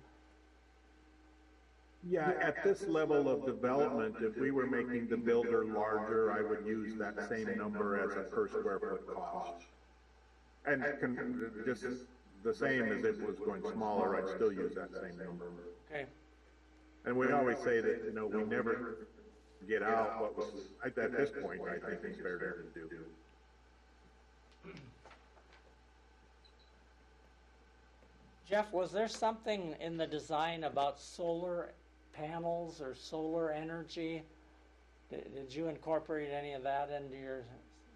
K: Yeah, at this level of development, if we were making the builder larger, I would use that same number as a per square foot cost. And just the same as if it was going smaller, I'd still use that same number.
M: Okay.
K: And we always say that, you know, we never get out what was, at this point, I think it's fair to do.
M: Jeff, was there something in the design about solar panels or solar energy? Did you incorporate any of that into your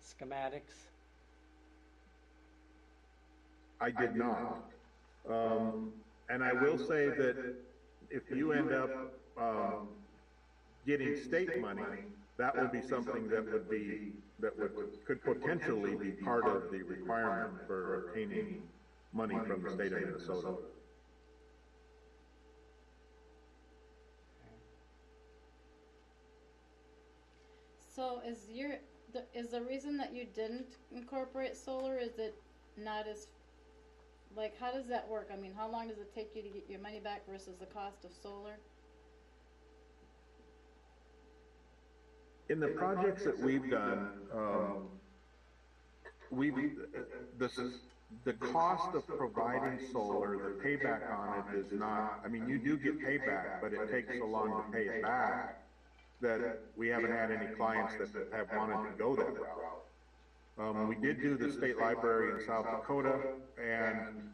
M: schematics?
K: I did not. And I will say that if you end up getting state money, that will be something that could potentially be part of the requirement for obtaining money from the state of Minnesota.
E: So is the reason that you didn't incorporate solar, is it not as, like, how does that work? I mean, how long does it take you to get your money back versus the cost of solar?
K: In the projects that we've done, the cost of providing solar, the payback on it is not, I mean, you do get payback, but it takes so long to pay it back that we haven't had any clients that have wanted to go that route. We did do the state library in South Dakota, and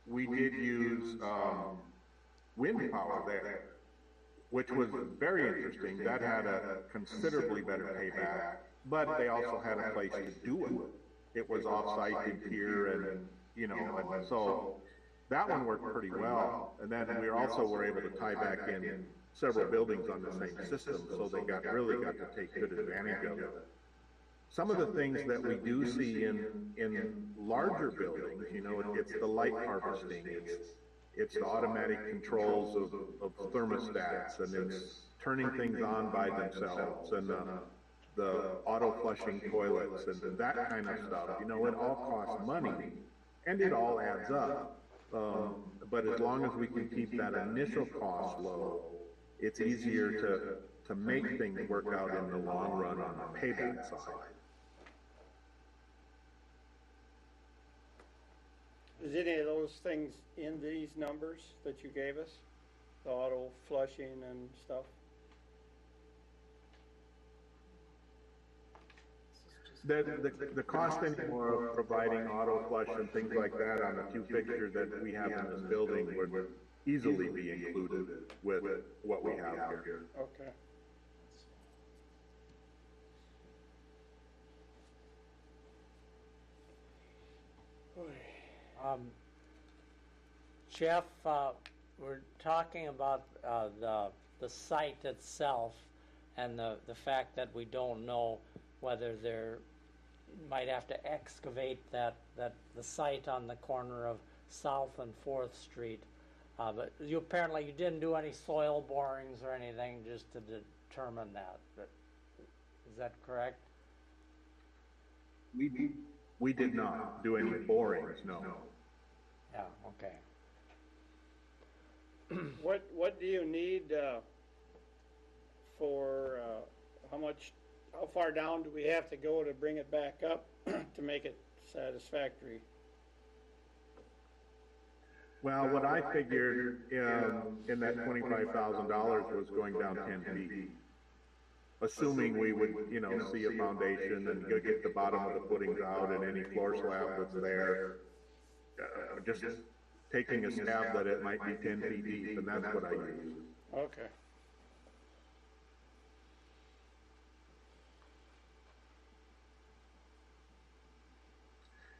K: we did use wind power there, which was very interesting. That had a considerably better payback, but they also had a place to do it. It was off-site in here, and and so that one worked pretty well. And then we also were able to tie back in several buildings on the same system, so they really got to take good advantage of it. Some of the things that we do see in larger buildings, it's the light harvesting, it's the automatic controls of thermostats, and it's turning things on by themselves, and the auto flushing toilets, and that kind of stuff. It all costs money, and it all adds up. But as long as we can keep that initial cost low, it's easier to make things work out in the long run on the payback side.
G: Is any of those things in these numbers that you gave us? The auto flushing and stuff?
K: The cost anymore of providing auto flush and things like that on the two fixtures that we have in this building would easily be included with what we have here.
G: Okay.
M: Jeff, we're talking about the site itself and the fact that we don't know whether there might have to excavate the site on the corner of South and 4th Street. But you didn't do any soil borings or anything just to determine that. Is that correct?
K: We did not do any borings, no.
M: Yeah, okay.
G: What do you need for how far down do we have to go to bring it back up to make it satisfactory?
K: Well, what I figured in that $25,000 was going down 10 feet. Assuming we would, see a foundation and go get the bottom of the footings out and any floor slab that's there. Just taking a stab that it might be 10 feet deep, and that's what I use.
G: Okay.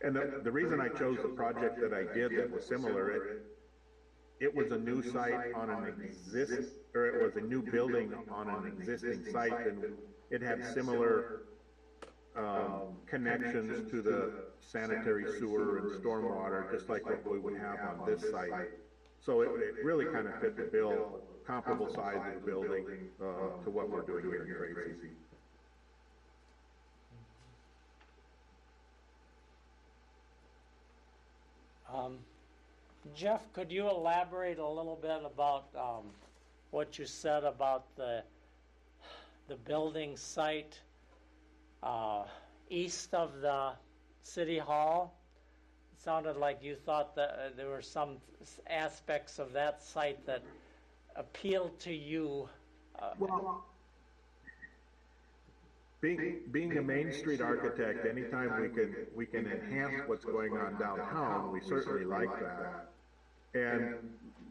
K: And the reason I chose the project that I did that was similar, it was a new site on an or it was a new building on an existing site, and it had similar connections to the sanitary sewer and stormwater, just like what we would have on this site. So it really kind of fit the bill, comparable size of the building to what we're doing here in Tracy.
M: Jeff, could you elaborate a little bit about what you said about the building site east of the city hall? It sounded like you thought that there were some aspects of that site that appealed to you.
K: Well, being a Main Street architect, anytime we can enhance what's going on downtown, we certainly like that. And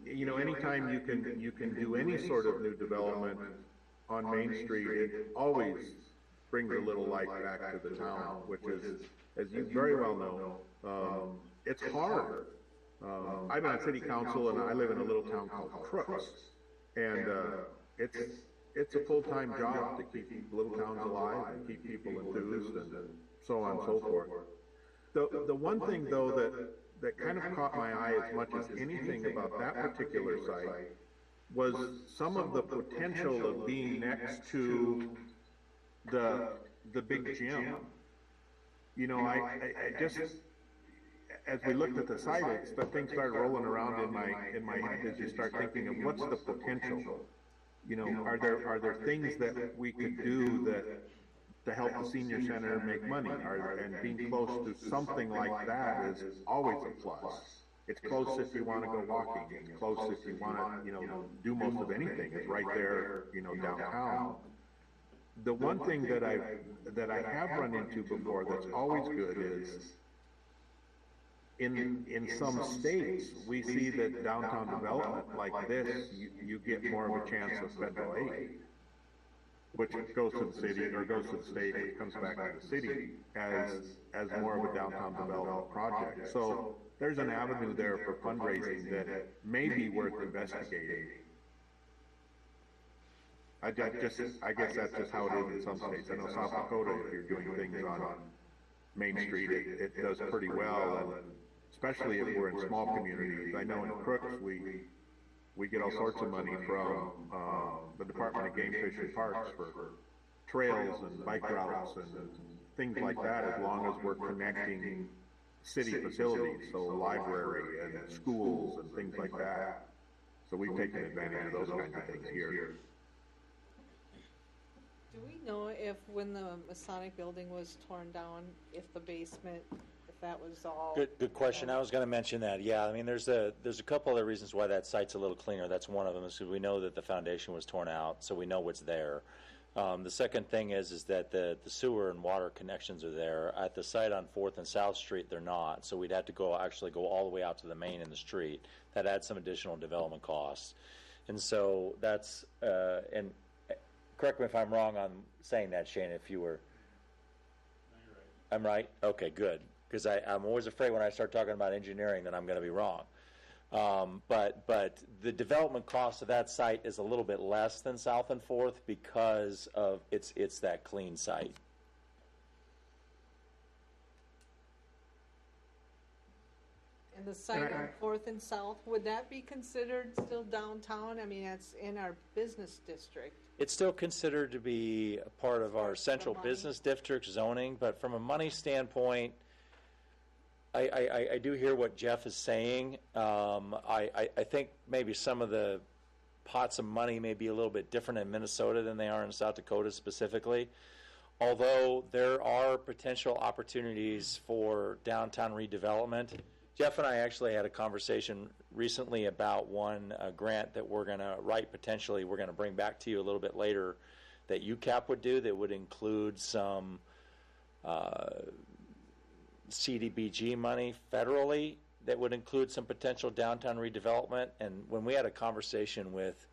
K: you know, anytime you can do any sort of new development on Main Street, it always brings a little light back to the town, which is, as you very well know, it's hard. I'm on city council and I live in a little town called Crooks, and it's a full-time job to keep little towns alive and keep people enthused and so on and so forth. The one thing though that kind of caught my eye as much as anything about that particular site was some of the potential of being next to the big gym. You know, I just, as we looked at the site, things started rolling around in my head as you start thinking of what's the potential. You know, are there things that we could do that to help the senior center make money? And being close to something like that is always a plus. It's close if you want to go walking. It's close if you want to, you know, do most of anything. It's right there, you know, downtown. The one thing that I have run into before that's always good is in some states, we see that downtown development like this, you get more of a chance of federal aid, which goes to the city or goes to the state, which comes back to the city as more of a downtown development project. So there's an avenue there for fundraising that may be worth investigating. I guess that's just how it is in some states. I know South Dakota, if you're doing things on Main Street, it does pretty well, and especially if we're in small communities. I know in Crooks, we get all sorts of money from the Department of Game Fish and Parks for trails and bike routes and things like that, as long as we're connecting city facilities, so library and schools and things like that. So we've taken advantage of those kinds of things here.
F: Do we know if when the Masonic building was torn down, if the basement, if that was all?
H: Good question. I was going to mention that. Yeah, I mean, there's a couple other reasons why that site's a little cleaner. That's one of them, is because we know that the foundation was torn out, so we know what's there. The second thing is that the sewer and water connections are there. At the site on 4th and South Street, they're not, so we'd have to actually go all the way out to the main in the street. That adds some additional development costs. And so that's, and correct me if I'm wrong on saying that, Shane, if you were. No, you're right. I'm right? Okay, good. Because I'm always afraid when I start talking about engineering that I'm going to be wrong. But the development cost of that site is a little bit less than South and 4th because of it's that clean site.
F: And the site on 4th and South, would that be considered still downtown? I mean, it's in our business district.
H: It's still considered to be a part of our central business district zoning, but from a money standpoint, I do hear what Jeff is saying. I think maybe some of the pots of money may be a little bit different in Minnesota than they are in South Dakota specifically. Although there are potential opportunities for downtown redevelopment. Jeff and I actually had a conversation recently about one grant that we're going to write potentially. We're going to bring back to you a little bit later that UCAP would do that would include some CDBG money federally that would include some potential downtown redevelopment. And when we had a conversation with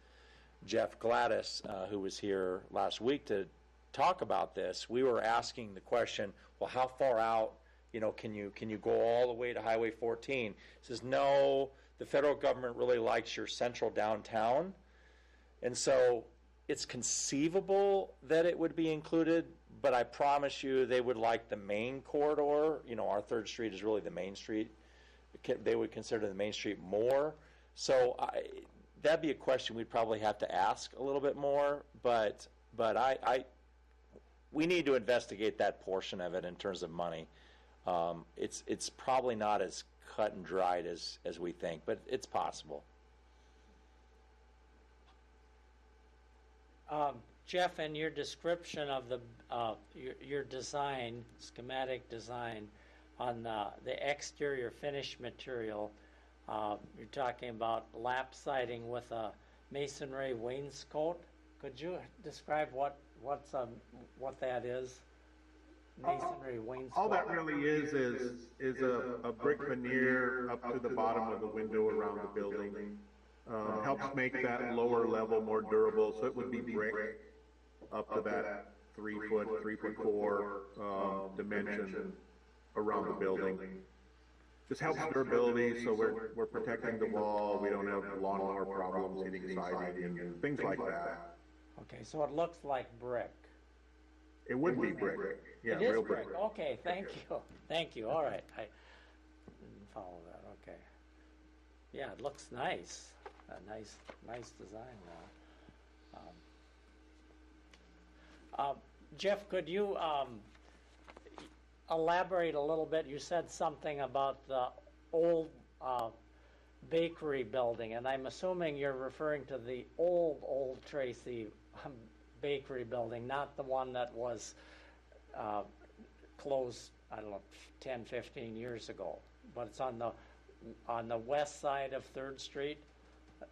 H: Jeff Gladys, who was here last week to talk about this, we were asking the question, well, how far out can you go all the way to Highway 14? He says, no, the federal government really likes your central downtown. And so it's conceivable that it would be included, but I promise you they would like the main corridor. Our 3rd Street is really the main street. They would consider the main street more. So that'd be a question we'd probably have to ask a little bit more, but we need to investigate that portion of it in terms of money. It's probably not as cut and dried as we think, but it's possible.
M: Jeff, in your description of the your design, schematic design, on the exterior finish material, you're talking about lap siding with a masonry wainscot. Could you describe what that is? Masonry wainscot.
K: All that really is a brick veneer up to the bottom of the window around the building. Helps make that lower level more durable, so it would be brick up to that 3 foot, 3'4" dimension around the building. Just helps durability, so we're protecting the wall. We don't have lawnmower problems hitting siding and things like that.
M: Okay, so it looks like brick.
K: It would be brick. Yeah,
M: it is
K: real
M: brick. Okay, thank you. All right, I didn't follow that. Okay. Yeah, it looks nice. A nice design now. Jeff, could you elaborate a little bit? You said something about the old bakery building, and I'm assuming you're referring to the old Tracy bakery building, not the one that was closed, I don't know, 10, 15 years ago. But it's on the west side of 3rd Street,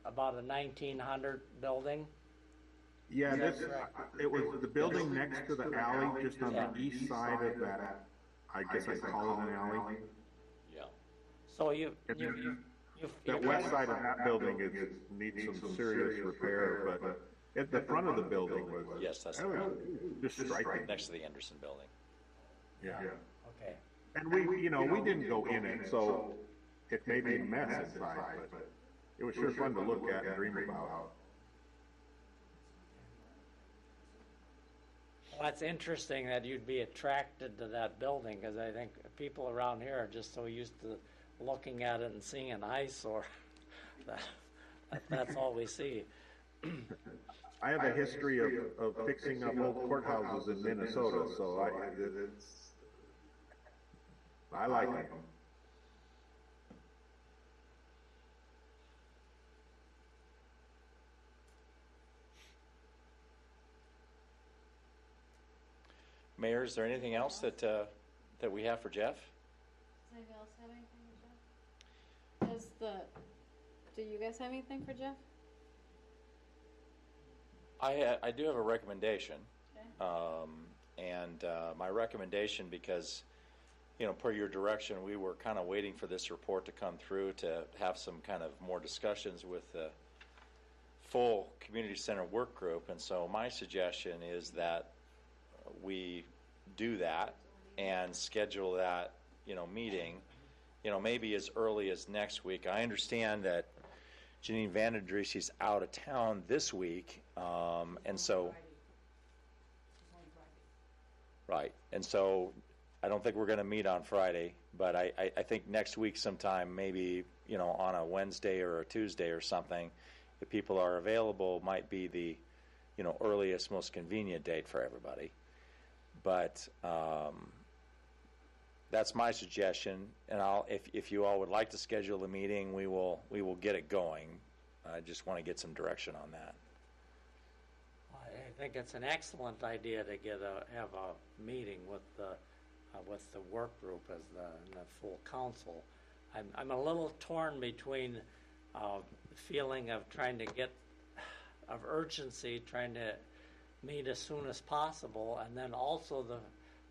M: about a 1900 building.
K: Yeah, it was the building next to the alley, just on the east side of that. I guess I'd call it an alley.
M: Yeah. So
K: that west side of that building needs some serious repair, but at the front of the building was
H: that's
K: just striking.
H: Next to the Anderson building.
K: Yeah.
M: Okay.
K: And we didn't go in it, so it may be a mess inside, but it was sure fun to look at and dream about.
M: Well, that's interesting that you'd be attracted to that building, because I think people around here are just so used to looking at it and seeing an eyesore. That's all we see.
K: I have a history of fixing up old courthouses in Minnesota, so I like them.
H: Mayor, is there anything else that we have for Jeff?
E: Does anybody else have anything for Jeff? Do you guys have anything for Jeff?
H: I do have a recommendation.
E: Okay.
H: And my recommendation, because, per your direction, we were kind of waiting for this report to come through to have some kind of more discussions with the full community center work group. And so my suggestion is that we do that and schedule that, meeting, maybe as early as next week. I understand that Janine Vanderdries is out of town this week, and so right, and so I don't think we're going to meet on Friday, but I think next week sometime, maybe on a Wednesday or a Tuesday or something, if people are available, might be the earliest, most convenient date for everybody. But that's my suggestion, and if you all would like to schedule a meeting, we will get it going. I just want to get some direction on that.
M: I think it's an excellent idea to have a meeting with the work group as the full council. I'm a little torn between feeling of trying to get of urgency, trying to meet as soon as possible, and then also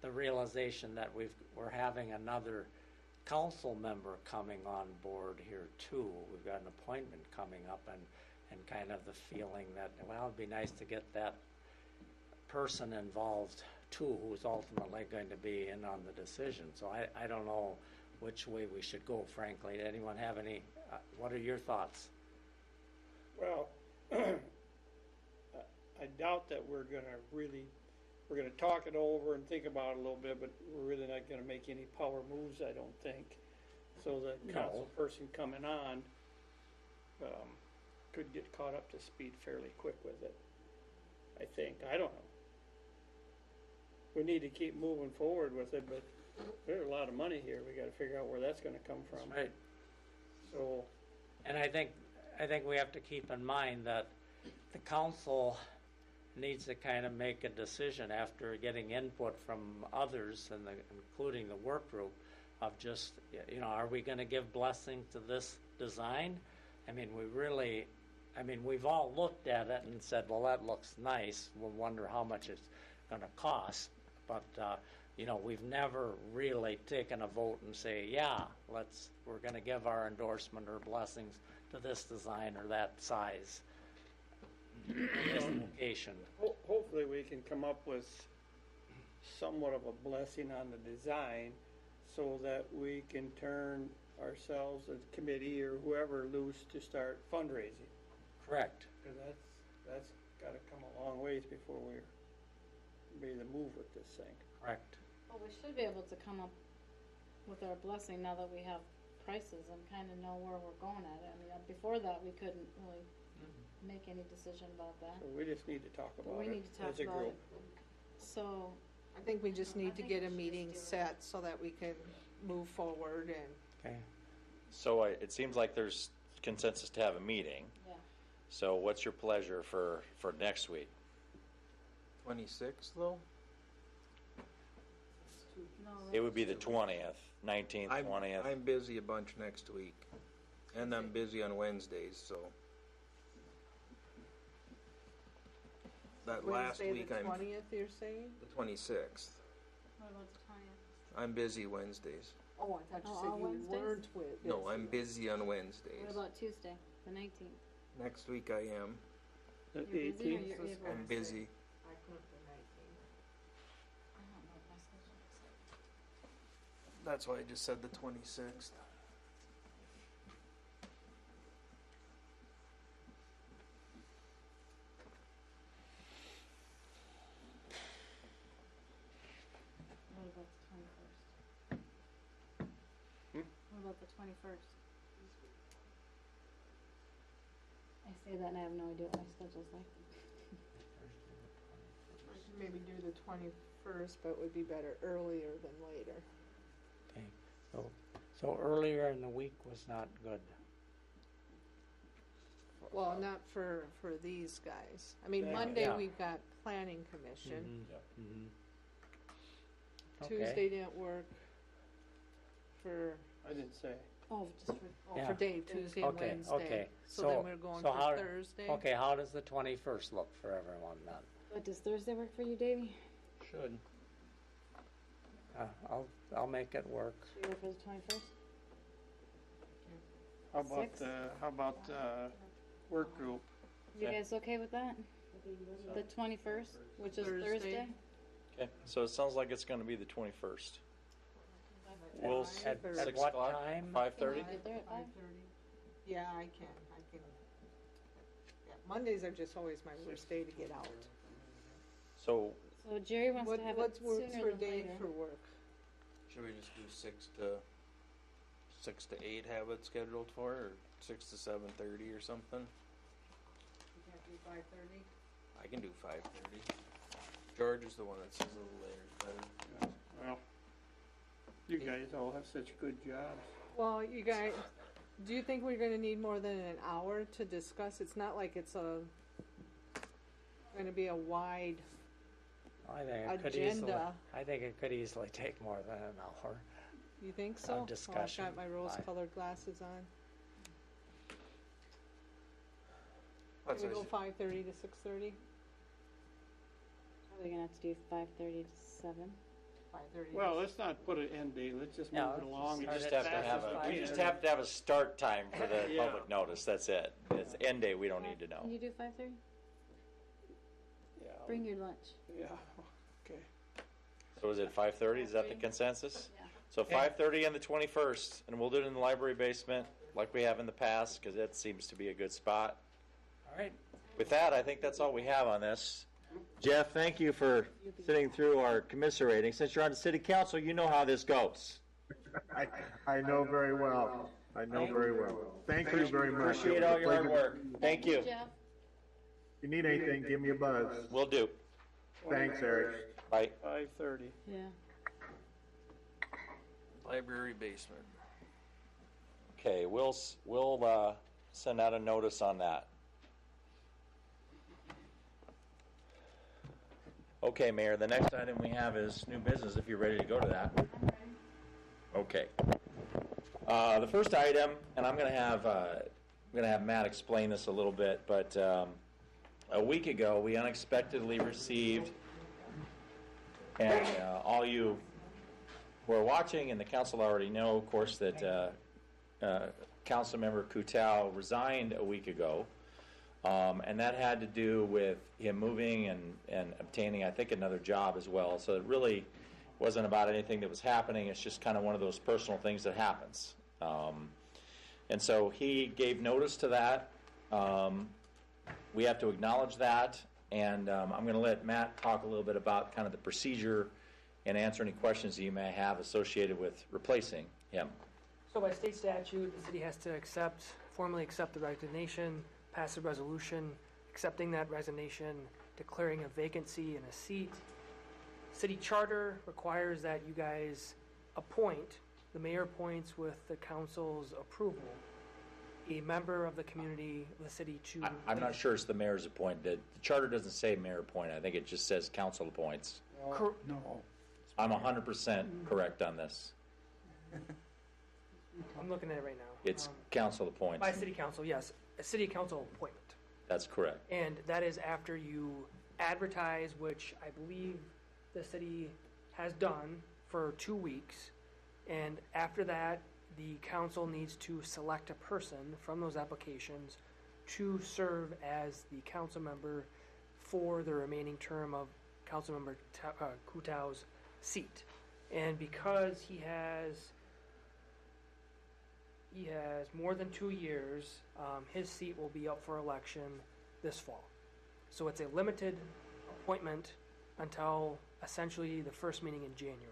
M: the realization that we're having another council member coming on board here too. We've got an appointment coming up, and kind of the feeling that, well, it'd be nice to get that person involved too, who's ultimately going to be in on the decision. So I don't know which way we should go, frankly. Anyone have any, what are your thoughts?
G: Well, I doubt that we're gonna talk it over and think about it a little bit, but we're really not gonna make any power moves, I don't think. So the council person coming on, could get caught up to speed fairly quick with it. I think, I don't know. We need to keep moving forward with it, but there's a lot of money here, we gotta figure out where that's gonna come from.
M: Right.
G: So,
M: And I think we have to keep in mind that the council needs to kind of make a decision after getting input from others, and including the work group, of just, are we going to give blessing to this design? I mean, we've all looked at it and said, well, that looks nice. We'll wonder how much it's going to cost. But, we've never really taken a vote and say, we're going to give our endorsement or blessings to this design or that size, this location.
G: hopefully we can come up with somewhat of a blessing on the design so that we can turn ourselves as a committee or whoever loose to start fundraising.
M: Correct.
G: Because that's got to come a long ways before we're ready to move with this thing.
M: Correct.
E: Well, we should be able to come up with our blessing now that we have prices and kind of know where we're going at it. I mean, before that, we couldn't really make any decision about that.
G: So we just need to talk
E: But
G: about
E: we
G: it
E: need to talk
G: as a
E: about
G: group.
E: it. So,
F: I think we just need to get a meeting set so that we can move forward and.
M: Okay.
H: So it seems like there's consensus to have a meeting.
E: yeah.
H: So what's your pleasure for next week?
B: 26th though?
E: No,
H: It would be the 20th, 19th, 20th.
B: I'm busy a bunch next week, and I'm busy on Wednesdays, so. That last
F: Wednesday,
B: week
F: the
B: I'm
F: 20th, you're saying?
B: the 26th.
E: What about the 20th?
B: I'm busy Wednesdays.
F: Oh, I thought you
E: Oh,
F: said
E: all
F: you
E: Wednesdays?
F: weren't with.
B: No, I'm busy on Wednesdays.
E: What about Tuesday, the 19th?
B: Next week I am.
G: The
E: You're busy or
G: 18th,
E: you're able?
B: I'm busy.
F: I couldn't the 19th.
E: I don't know what my schedule looks like.
B: That's why I just said the 26th.
E: What about the 21st? What about the 21st? I say that and I have no idea what my schedule's like.
F: I could maybe do the 21st, but it would be better earlier than later.
M: Okay. So earlier in the week was not good.
F: Well, not for these guys. I mean,
G: Yeah.
F: Monday
M: Yeah.
F: we've got planning commission.
M: Mm-hmm.
F: Tuesday didn't work for,
G: I didn't say.
E: Oh, just for,
M: Yeah.
F: for Dave, Tuesday and
M: Okay,
F: Wednesday.
M: okay.
F: So then we're going
M: so
F: for
M: how-
F: Thursday.
M: Okay, how does the 21st look for everyone then?
E: what, does Thursday work for you, Davey?
A: Should.
M: I'll make it work.
E: Should you go for the 21st?
G: How about the work group?
E: You guys okay with that? The 21st, which is Thursday?
H: Okay, so it sounds like it's going to be the 21st. We'll
M: At
H: 6
M: what
H: o'clock,
M: time?
H: 5:30.
E: Get there at 5?
F: 5:30. Yeah, I can. Yeah, Mondays are just always my worst day to get out.
H: So
E: So Jerry wants to have it
F: What works
E: sooner
F: for
E: than
F: Dave
E: later.
F: for work?
B: Should we just do 6 to 8 have it scheduled for, or 6 to 7:30 or something?
F: You can't do 5:30?
B: I can do 5:30. George is the one that says a little later. Better.
G: Well, you guys all have such good jobs.
F: Well, you guys, do you think we're gonna need more than an hour to discuss? It's not like it's gonna be a wide
M: I think
F: agenda.
M: it could easily take more than an hour.
F: You think so?
M: Discussion.
F: Oh, I've got my rose-colored glasses on.
B: That's
F: Can we
B: what I
F: go
B: said.
F: 5:30 to 6:30?
E: Probably gonna have to do 5:30 to 7.
F: 5:30.
G: Well, let's not put an end date, let's just
M: Yeah,
G: move it along.
M: let's
H: we
G: as
H: just have to
G: fast
H: have
G: as
H: a
G: we
H: we
G: can.
H: just have to have a start time for the
G: Yeah.
H: public notice. That's it. It's end date. We don't need to know.
E: Can you do 5:30?
G: Yeah.
E: Bring your lunch.
G: Yeah, okay.
H: So is it 5:30? Is that the consensus?
E: Yeah.
H: So 5:30 on the 21st, and we'll do it in the library basement like we have in the past, because that seems to be a good spot.
M: All right.
H: With that, I think that's all we have on this. Jeff, thank you for sitting through our commiserating. Since you're on the city council, you know how this goes.
K: I know very well. I know very well. Thank you very much.
H: Appreciate all your hard work. Thank you.
E: Jeff?
K: If you need anything, give me a buzz.
H: Will do.
K: Thanks, Eric.
H: Bye.
G: 5:30.
E: Yeah.
A: Library basement.
H: Okay, we'll send out a notice on that. Okay, Mayor, the next item we have is new business, if you're ready to go to that. Okay. The first item, and I'm going to have Matt explain this a little bit, but a week ago we unexpectedly received, and all you who are watching and the council already know, of course, that Councilmember Kutau resigned a week ago. And that had to do with him moving and obtaining, I think, another job as well. So it really wasn't about anything that was happening. It's just kind of one of those personal things that happens. And so he gave notice to that. We have to acknowledge that. And I'm going to let Matt talk a little bit about kind of the procedure and answer any questions that you may have associated with replacing him.
O: So by state statute, the city has to formally accept the resignation, pass a resolution accepting that resignation, declaring a vacancy in a seat. City charter requires that you guys appoint, the mayor appoints with the council's approval, a member of the community of the city to...
H: I'm not sure it's the mayor's appointed. The charter doesn't say mayor appointed. I think it just says council appoints.
N: No.
H: I'm 100% correct on this.
O: I'm looking at it right now.
H: It's council appoints.
O: By city council, yes. A city council appointment.
H: That's correct.
O: And that is after you advertise, which I believe the city has done for 2 weeks. And after that, the council needs to select a person from those applications to serve as the council member for the remaining term of Councilmember Kutau's seat. And because he has more than 2 years, his seat will be up for election this fall. So it's a limited appointment until essentially the first meeting in January.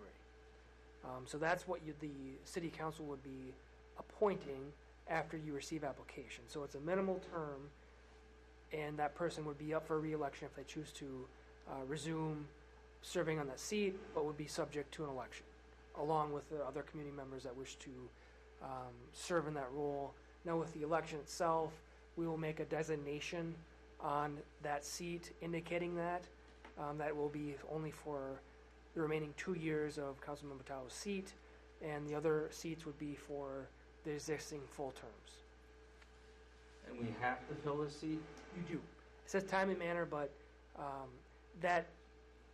O: So that's what the city council would be appointing after you receive applications. So it's a minimal term, and that person would be up for re-election if they choose to resume serving on that seat, but would be subject to an election, along with the other community members that wish to serve in that role. Now, with the election itself, we will make a designation on that seat indicating that that will be only for the remaining 2 years of Councilmember Tao's seat, and the other seats would be for the existing full terms.
A: And we have to fill this seat?
O: You do. It says time and manner, but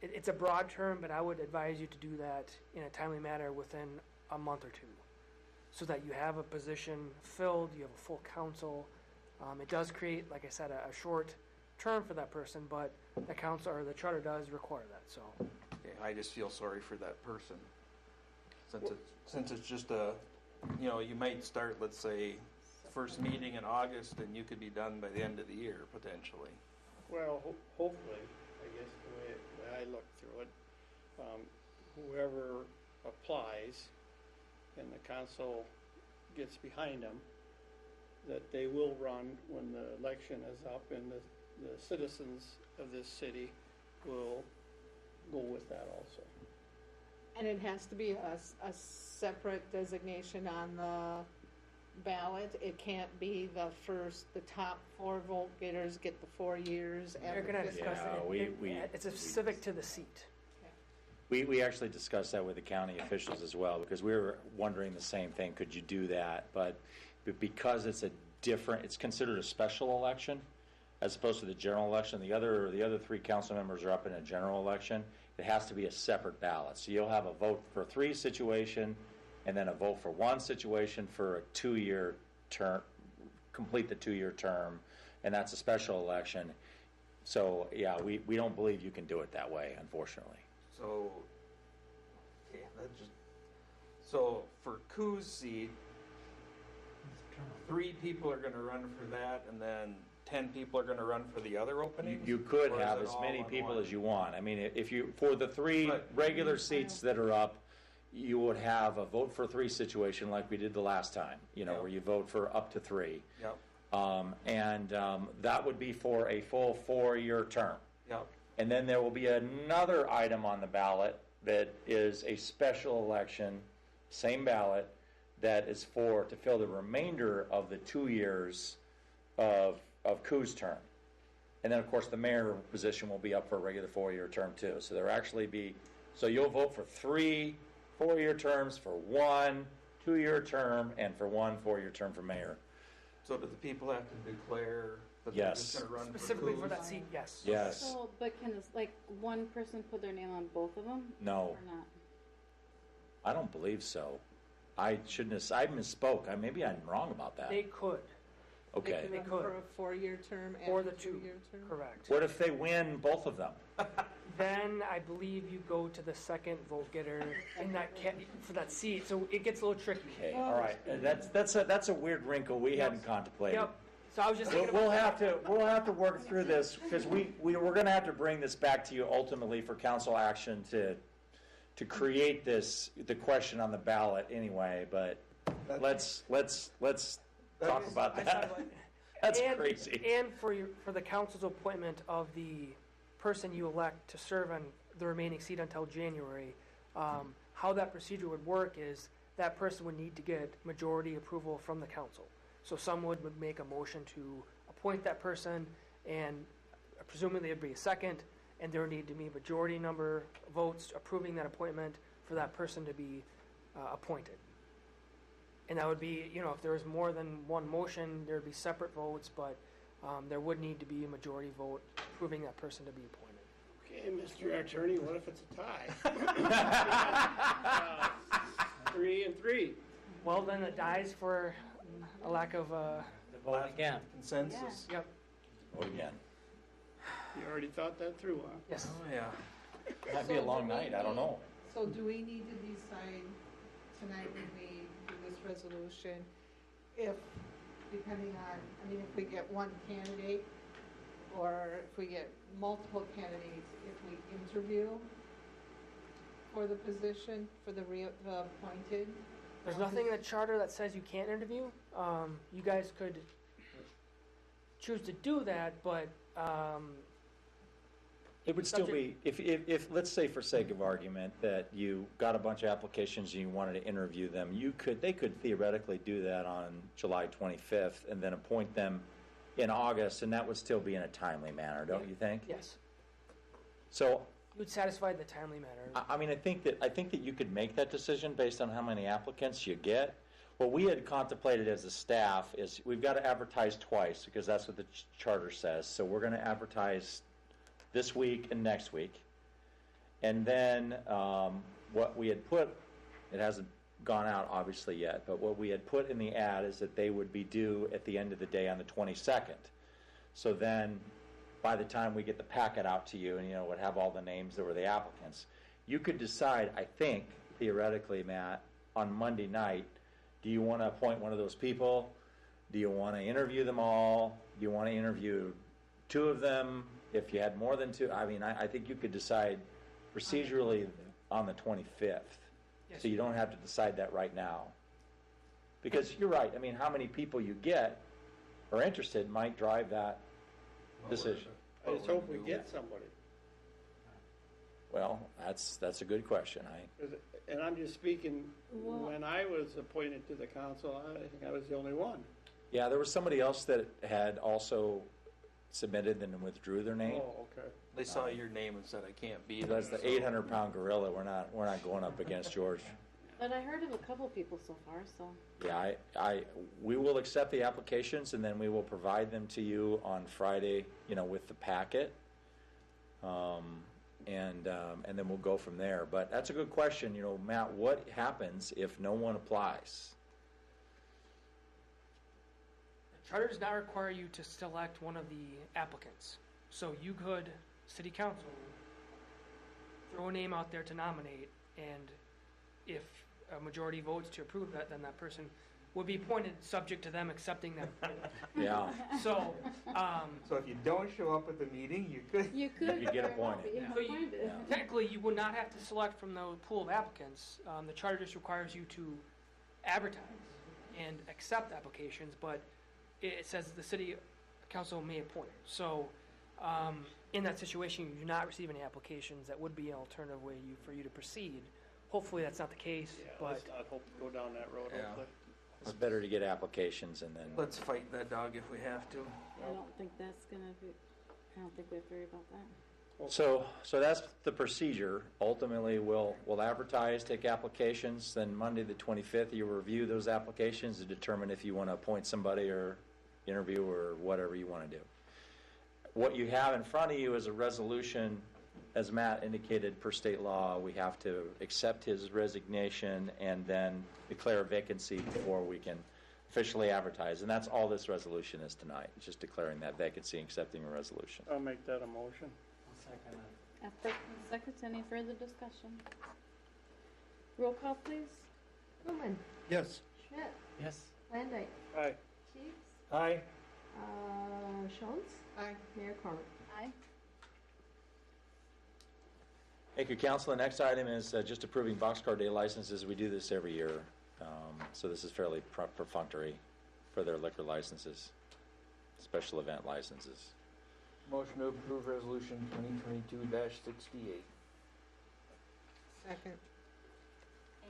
O: it's a broad term, but I would advise you to do that in a timely manner within a month or two, so that you have a position filled, you have a full council. It does create, like I said, a short term for that person, but the council or the charter does require that. So,
A: Yeah, I just feel sorry for that person. Since it's just you might start, let's say, first meeting in August, and you could be done by the end of the year, potentially.
G: Well, hopefully, I guess the way I look through it, whoever applies and the council gets behind them, that they will run when the election is up, and the citizens of this city will go with that also.
F: And it has to be a separate designation on the ballot. It can't be the top 4 vote getters get the 4 years.
O: We're going to discuss it. It's specific to the seat.
H: We actually discussed that with the county officials as well, because we were wondering the same thing. Could you do that? But because it's it's considered a special election as opposed to the general election. The other 3 council members are up in a general election. It has to be a separate ballot. So you'll have a vote for 3 situation, and then a vote for 1 situation for a 2-year term, complete the 2-year term, and that's a special election. So, yeah, we don't believe you can do it that way, unfortunately.
A: So, okay, so for Coos seat, 3 people are gonna run for that, and then 10 people are gonna run for the other openings?
H: You could
A: Or is
H: have
A: it
H: as
A: all
H: many
A: on
H: people
A: one?
H: as you want. I mean, if you, for the 3
A: Right.
H: regular seats that are up, you would have a vote for 3 situation like we did the last time,
A: Yep.
H: where you vote for up to 3.
A: Yep,
H: That would be for a full 4-year term.
A: yep,
H: And then there will be another item on the ballot that is a special election, same ballot, that is to fill the remainder of the 2 years of Coos' term. And then, of course, the mayor position will be up for a regular 4-year term too. So there will actually be, so you'll vote for 3 4-year terms, for 1 2-year term, and for 1 4-year term for mayor.
A: so do the people have to declare that
H: Yes.
A: they're just gonna run
O: Specifically for
A: Coos?
O: that seat, yes.
H: Yes.
E: So, but can this, like, one person put their name on both of them?
H: No.
E: Or not?
H: I don't believe so. I misspoke. Maybe I'm wrong about that.
O: They could,
H: Okay.
O: They
F: Run
O: could.
F: For a 4-year term
O: Or
F: and
O: the
F: a
O: 2,
F: 2-year term?
O: correct.
H: What if they win both of them?
O: Then I believe you go to the second vote getter in that for that seat, so it gets a little tricky.
H: Okay, all right. That's a weird wrinkle we hadn't contemplated.
O: Yep. So I was just
H: We'll,
O: thinking
H: we'll
O: about
H: have to work through this because we're going to have to bring this back to you ultimately for council action to create the question on the ballot anyway. But let's talk about that. That's crazy.
O: And for the council's appointment of the person you elect to serve on the remaining seat until January, how that procedure would work is that person would need to get majority approval from the council. So someone would make a motion to appoint that person, and presumably there'd be a second, and there would need to be a majority number of votes approving that appointment for that person to be appointed. And that would be, if there was more than one motion, there'd be separate votes, but there would need to be a majority vote approving that person to be appointed.
G: Okay, Mr. Attorney, what if it's a tie? 3 and 3.
O: Well, then it dies for a lack of,
M: Vote again.
A: Consensus?
O: yep,
H: Vote again.
G: You already thought that through, huh?
O: yes.
A: Oh, yeah.
H: Might be a long night. I don't know.
F: So do we need to decide tonight when we do this resolution, if, depending on, if we get one candidate, or if we get multiple candidates, if we interview for the position, for the appointed?
O: There's nothing in the charter that says you can't interview. You guys could choose to do that, but
H: It would still be, if let's say for sake of argument that you got a bunch of applications and you wanted to interview them, they could theoretically do that on July 25th and then appoint them in August, and that would still be in a timely manner, don't you think?
O: yes,
H: So,
O: you would satisfy the timely manner.
H: I think that you could make that decision based on how many applicants you get. What we had contemplated as a staff is we've got to advertise twice because that's what the charter says. So we're going to advertise this week and next week. And then what we had put, it hasn't gone out obviously yet, but what we had put in the ad is that they would be due at the end of the day on the 22nd. So then by the time we get the packet out to you and, would have all the names that were the applicants, you could decide, I think, theoretically, Matt, on Monday night, do you want to appoint one of those people? Do you want to interview them all? Do you want to interview 2 of them? If you had more than 2, I think you could decide procedurally on the 25th.
O: Yes.
H: So you don't have to decide that right now. Because you're right. How many people you get or interested might drive that decision.
G: I just hope we get somebody.
H: Well, that's a good question.
G: And I'm just speaking, when I was appointed to the council, I think I was the only one.
H: Yeah, there was somebody else that had also submitted and withdrew their name.
G: Oh, okay.
A: They saw your name and said, I can't be there.
H: That's the 800-pound gorilla. We're not going up against George.
E: But I heard of a couple people so far, so.
H: Yeah, we will accept the applications and then we will provide them to you on Friday, with the packet. And then we'll go from there. But that's a good question, Matt. What happens if no one applies?
O: The charter does not require you to select one of the applicants. So you could, city council, throw a name out there to nominate, and if a majority votes to approve that, then that person would be appointed subject to them accepting that appointment.
H: Yeah.
O: So,
B: So if you don't show up at the meeting, you could.
E: You could.
H: You get
E: very well
H: appointed.
E: be
O: so you,
E: appointed.
O: technically, you would not have to select from the pool of applicants. The charter just requires you to advertise and accept applications, but it says the city council may appoint. So, in that situation, you do not receive any applications. That would be an alternative way for you to proceed. Hopefully, that's not the case.
G: Yeah,
O: but
G: let's not hope to go down that road,
A: Yeah.
G: hopefully.
H: It's better to get applications and then.
A: Let's fight that dog if we have to.
E: I don't think that's gonna be, I don't think we have to worry about that.
H: So that's the procedure. Ultimately, we'll advertise, take applications, then Monday the 25th, you review those applications to determine if you want to appoint somebody or interview or whatever you want to do. What you have in front of you is a resolution, as Matt indicated, per state law, we have to accept his resignation and then declare a vacancy before we can officially advertise. And that's all this resolution is tonight, it's just declaring that vacancy and accepting a resolution.
G: I'll make that a motion.
E: After seconds, any further discussion? Roll call, please.
J: Newman,
N: Yes.
J: Schmidt,
M: Yes.
J: Landay,
G: Aye.
J: Teagues,
B: Aye.
J: Schultz,
F: Aye.
J: Mayor Corman.
E: Aye.
H: Thank you, Council. The next item is just approving boxcar day licenses. We do this every year, so this is fairly perfunctory for their liquor licenses, special event licenses.
A: Motion to approve resolution 2022-68.
F: Second.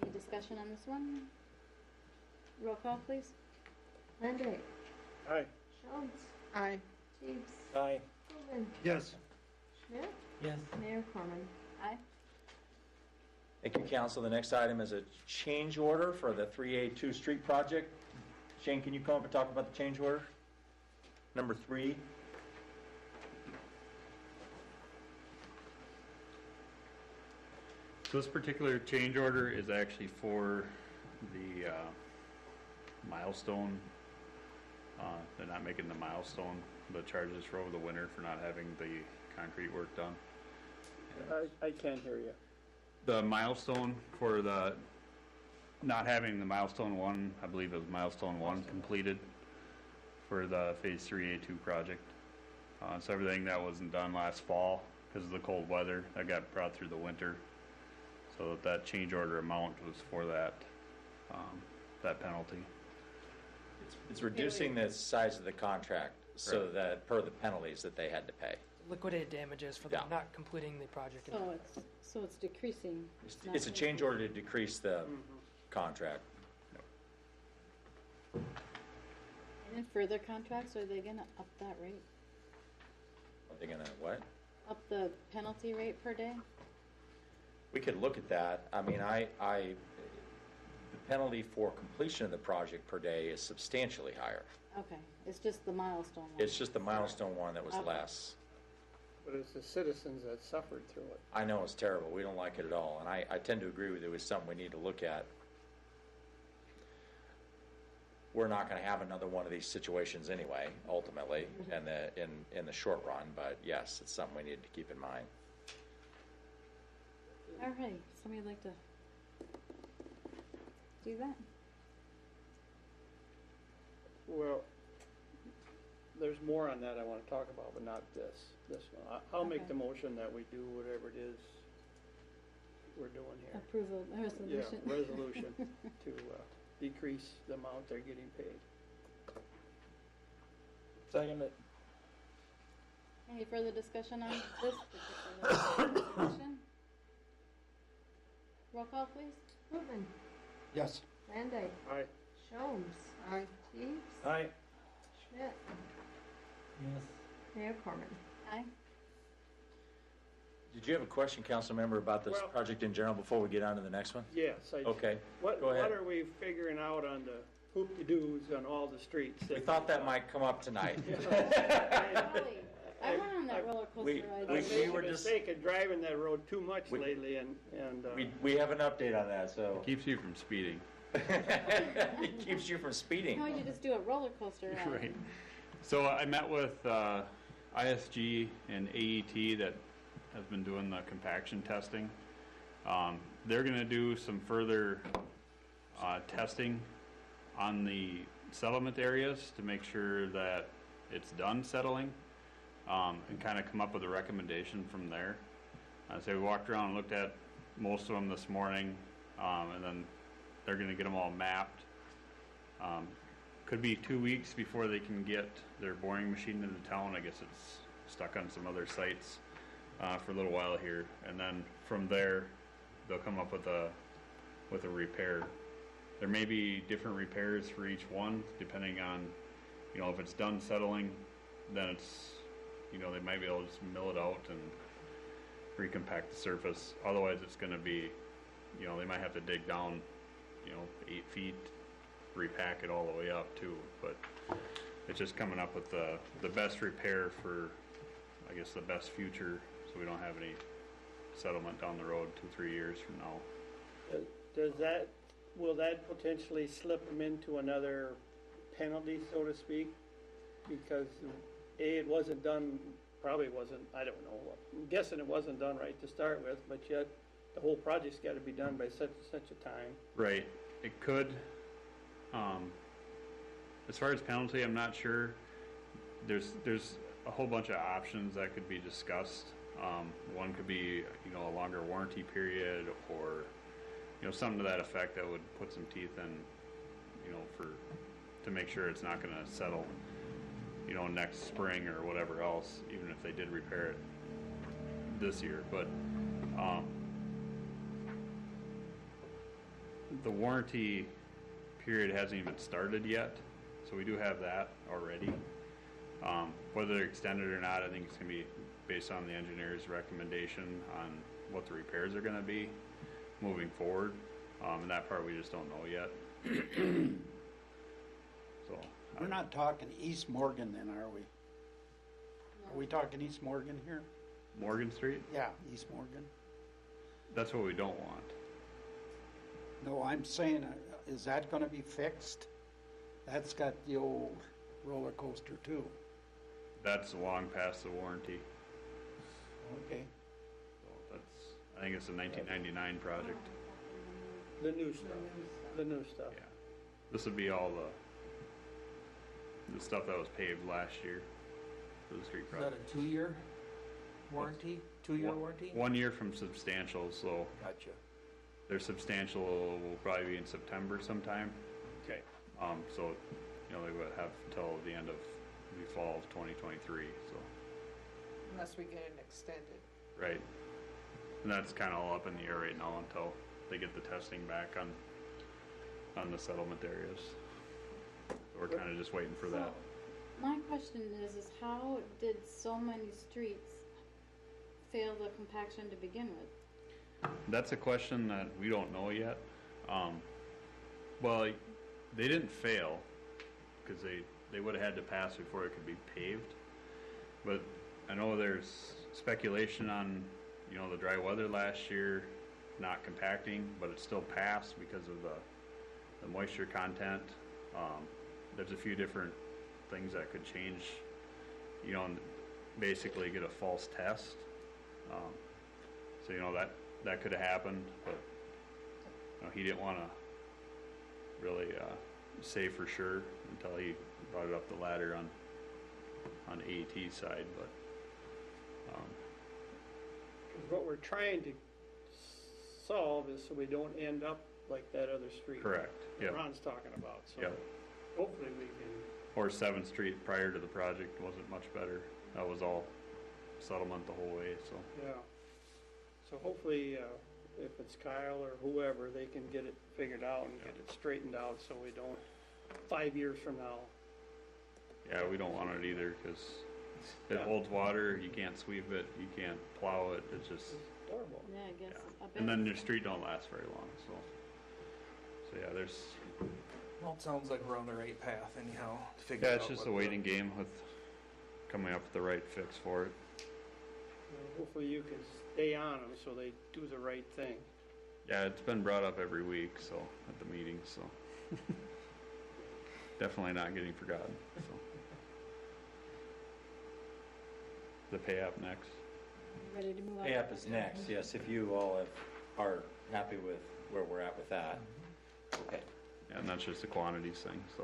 E: Any discussion on this one? Roll call, please.
J: Landay,
G: Aye.
J: Schultz,
F: Aye.
J: Teagues,
B: Aye.
J: Newman,
N: Yes.
J: Schmidt,
M: Yes.
J: Mayor Corman.
E: Aye.
H: Thank you, Council. The next item is a change order for the 382 Street project. Shane, can you come up and talk about the change order? Number 3.
C: So this particular change order is actually for the milestone. They're not making the milestone, the charges for over the winter for not having the concrete work done.
G: I can't hear you.
C: The milestone for the, not having the milestone 1, I believe it was milestone 1 completed for the phase 3A2 project. So everything that wasn't done last fall because of the cold weather, that got brought through the winter. So that change order amount was for that, that penalty.
H: It's reducing the size of the contract so that per the penalties that they had to pay.
O: liquidated damages for them
H: Yeah.
O: not completing the project.
E: So it's decreasing. not
H: It's a change order to decrease the contract.
E: And in further contracts, are they gonna up that rate?
H: Are they gonna what?
E: Up the penalty rate per day?
H: We could look at that. I mean, the penalty for completion of the project per day is substantially higher.
E: Okay, it's just the milestone one.
H: It's just the milestone one that was
E: Okay.
H: less.
G: But it's the citizens that suffered through it.
H: I know it's terrible. We don't like it at all. And I tend to agree with you. It's something we need to look at. We're not going to have another one of these situations anyway, ultimately, in the short run. But yes, it's something we need to keep in mind.
E: All right, somebody like to do that?
G: Well, there's more on that I want to talk about, but not this one. I'll make
E: Okay.
G: the motion that we do whatever it is we're doing here.
E: Approval, resolution.
G: Yeah, resolution to decrease the amount they're getting paid.
B: Second it.
E: Any further discussion on this particular resolution? Roll call, please.
J: Newman,
N: Yes.
J: Landay,
G: Aye.
J: Schultz,
F: Aye.
J: Teagues,
B: Aye.
J: Schmidt,
M: Yes.
J: Mayor Corman.
E: Aye.
H: Did you have a question, council member, about this
G: Well-
H: project in general before we get on to the next one?
G: Yes, I.
H: Okay.
G: What
H: go ahead.
G: are we figuring out on the hoop-de-doos on all the streets?
H: We thought that might come up tonight.
E: Golly, I went on that roller coaster
H: we-
E: ride.
H: we-
G: I've made
H: were
G: the
H: just-
G: mistake of driving that road too much
H: We-
G: lately, and
H: We have an update on that, so.
C: Keeps you from speeding.
H: It keeps you from speeding.
E: No, you just do a roller coaster ride.
C: Right. So I met with ISG and AET that has been doing the compaction testing. They're going to do some further testing on the settlement areas to make sure that it's done settling, and kind of come up with a recommendation from there. So we walked around and looked at most of them this morning, and then they're going to get them all mapped. Could be 2 weeks before they can get their boring machine into town. I guess it's stuck on some other sites for a little while here, and then from there they'll come up with a repair. There may be different repairs for each one depending on, if it's done settling, then it's, they might be able to just mill it out and recompact the surface. Otherwise it's going to be, they might have to dig down 8 feet, repack it all the way up too, but it's just coming up with the best repair for, I guess, the best future, so we don't have any settlement down the road 2-3 years from now.
G: Will that potentially slip them into another penalty, so to speak? Because it wasn't done, probably wasn't, I don't know, I'm guessing it wasn't done right to start with, but yet the whole project's got to be done by such and such a time.
C: Right. It could. As far as penalty, I'm not sure. There's a whole bunch of options that could be discussed. One could be, a longer warranty period, or, something to that effect that would put some teeth in, to make sure it's not going to settle, next spring or whatever else, even if they did repair it this year. But the warranty period hasn't even started yet, so we do have that already. Whether they're extended or not, I think it's going to be based on the engineer's recommendation on what the repairs are going to be moving forward, and that part we just don't know yet. So
N: we're not talking East Morgan then, are we? Are we talking East Morgan here?
C: Morgan Street?
N: Yeah, East Morgan.
C: That's what we don't want.
N: No, I'm saying, is that going to be fixed? That's got the old roller coaster too.
C: That's long past the warranty.
N: Okay.
C: So I think it's a 1999 project.
G: The new stuff.
C: Yeah. This would be all the stuff that was paved last year for the street
B: Is that
C: project.
B: a 2-year warranty? 2-year warranty?
C: 1 year from substantial, so
B: Gotcha.
C: their substantial will probably be in September sometime.
G: Okay.
C: So, they would have till the end of the fall of 2023, so.
F: Unless we get it extended.
C: Right. And that's kind of all up in the air right now until they get the testing back on the settlement areas. So we're kind of just waiting for that.
E: My question is how did so many streets fail the compaction to begin with?
C: That's a question that we don't know yet. Well, they didn't fail because they would have had to pass before it could be paved. But I know there's speculation on, the dry weather last year not compacting, but it still passed because of the moisture content. There's a few different things that could change, and basically get a false test. So, that could have happened, but he didn't want to really say for sure until he brought it up the ladder on AET's side. But
G: what we're trying to solve is so we don't end up like that other street.
C: Correct.
G: That
C: Yep.
G: Ron's talking about. So
C: Yep.
G: hopefully we can.
C: Or 7th Street prior to the project wasn't much better. That was all settlement the whole way. So
G: Yeah. So hopefully, if it's Kyle or whoever, they can get it figured out and get it straightened out so we don't, 5 years from now.
C: yeah, we don't want it either because it holds water. You can't sweep it. You can't plow it. It's just.
G: It's horrible.
E: Yeah, I guess. I bet
C: And then your street don't last very long. So yeah, there's.
A: Well, it sounds like we're on the right path anyhow. To figure
C: Yeah,
A: out
C: it's just
A: what
C: a
A: the-
C: waiting game with coming up with the right fix for it.
G: Hopefully you can stay on them so they do the right thing.
C: Yeah, it's been brought up every week, so at the meetings, so definitely not getting forgotten. So the pay app next.
E: Ready to move on?
H: Pay app is next, yes, if you all are happy with where we're at with that. Okay.
C: Yeah, and that's just the quantities thing, so.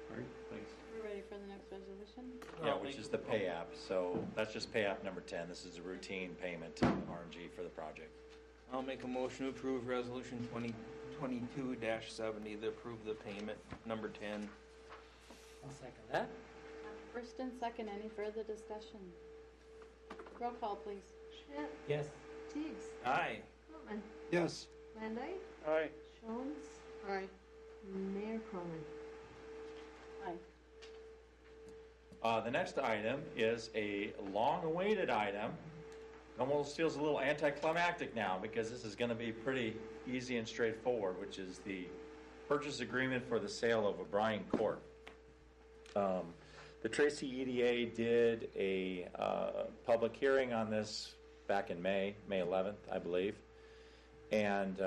C: All right, thanks.
E: We're ready for the next resolution?
H: Yeah, which is the pay app, so that's just pay app number 10. This is a routine payment to RNG for the project.
A: I'll make a motion to approve resolution 2022-70 to approve the payment number 10.
M: I'll second that.
E: First and second, any further discussion? Roll call, please.
J: Schmidt,
M: Yes.
J: Teigs,
A: Aye.
J: Whitman,
N: Yes.
J: Landay,
G: Aye.
J: Jones,
F: Aye.
J: Mayor Cronin.
E: Aye.
H: The next item is a long-awaited item. Almost feels a little anticlimactic now because this is going to be pretty easy and straightforward, which is the purchase agreement for the sale of O'Brien Court. The Tracy EDA did a public hearing on this back in May 11th, I believe, and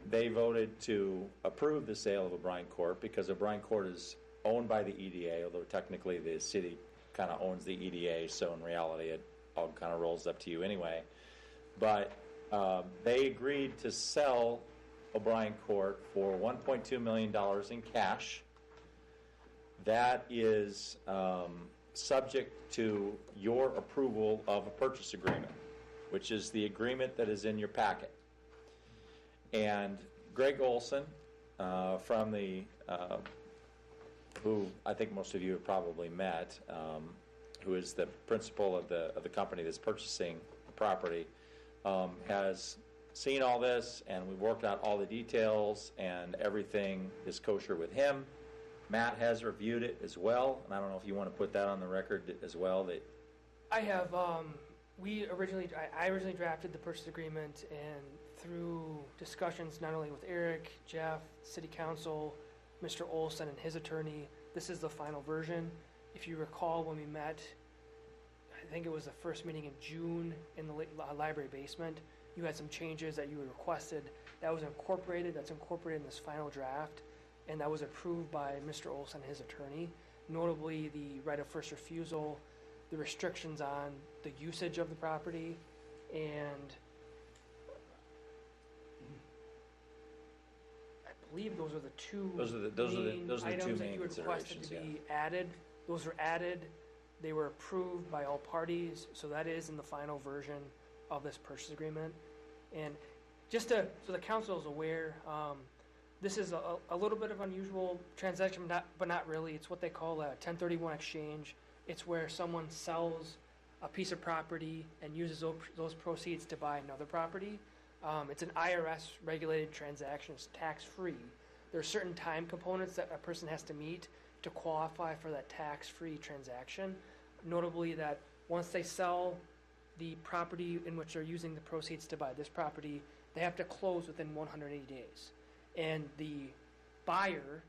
H: they voted to approve the sale of O'Brien Court because O'Brien Court is owned by the EDA, although technically the city kind of owns the EDA, so in reality it all kind of rolls up to you anyway. But they agreed to sell O'Brien Court for $1.2 million in cash. That is subject to your approval of a purchase agreement, which is the agreement that is in your packet. And Greg Olson from the, who I think most of you have probably met, who is the principal of the company that's purchasing the property, has seen all this, and we've worked out all the details, and everything is kosher with him. Matt has reviewed it as well, and I don't know if you want to put that on the record as well. That
O: I have, I originally drafted the purchase agreement, and through discussions not only with Eric, Jeff, City Council, Mr. Olson and his attorney, this is the final version. If you recall when we met, I think it was the first meeting in June in the library basement, you had some changes that you had requested. That's incorporated in this final draft, and that was approved by Mr. Olson and his attorney. Notably, the right of first refusal, the restrictions on the usage of the property, and I believe those are the two main items that you had requested to be added. Those were added. They were approved by all parties, so that is in the final version of this purchase agreement. And just so the council is aware, this is a little bit of unusual transaction, but not really. It's what they call a 1031 exchange. It's where someone sells a piece of property and uses those proceeds to buy another property. It's an IRS regulated transaction. It's tax-free. There are certain time components that a person has to meet to qualify for that tax-free transaction. Notably that once they sell the property in which they're using the proceeds to buy this property, they have to close within 180 days. And the buyer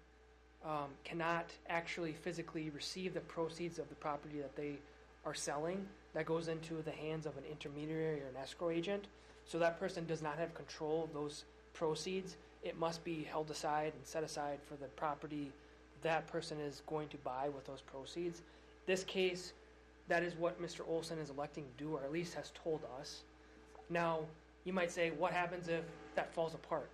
O: cannot actually physically receive the proceeds of the property that they are selling. That goes into the hands of an intermediary or an escrow agent. So that person does not have control of those proceeds. It must be held aside and set aside for the property that person is going to buy with those proceeds. This case, that is what Mr. Olson is electing to do, or at least has told us. Now, you might say, what happens if that falls apart?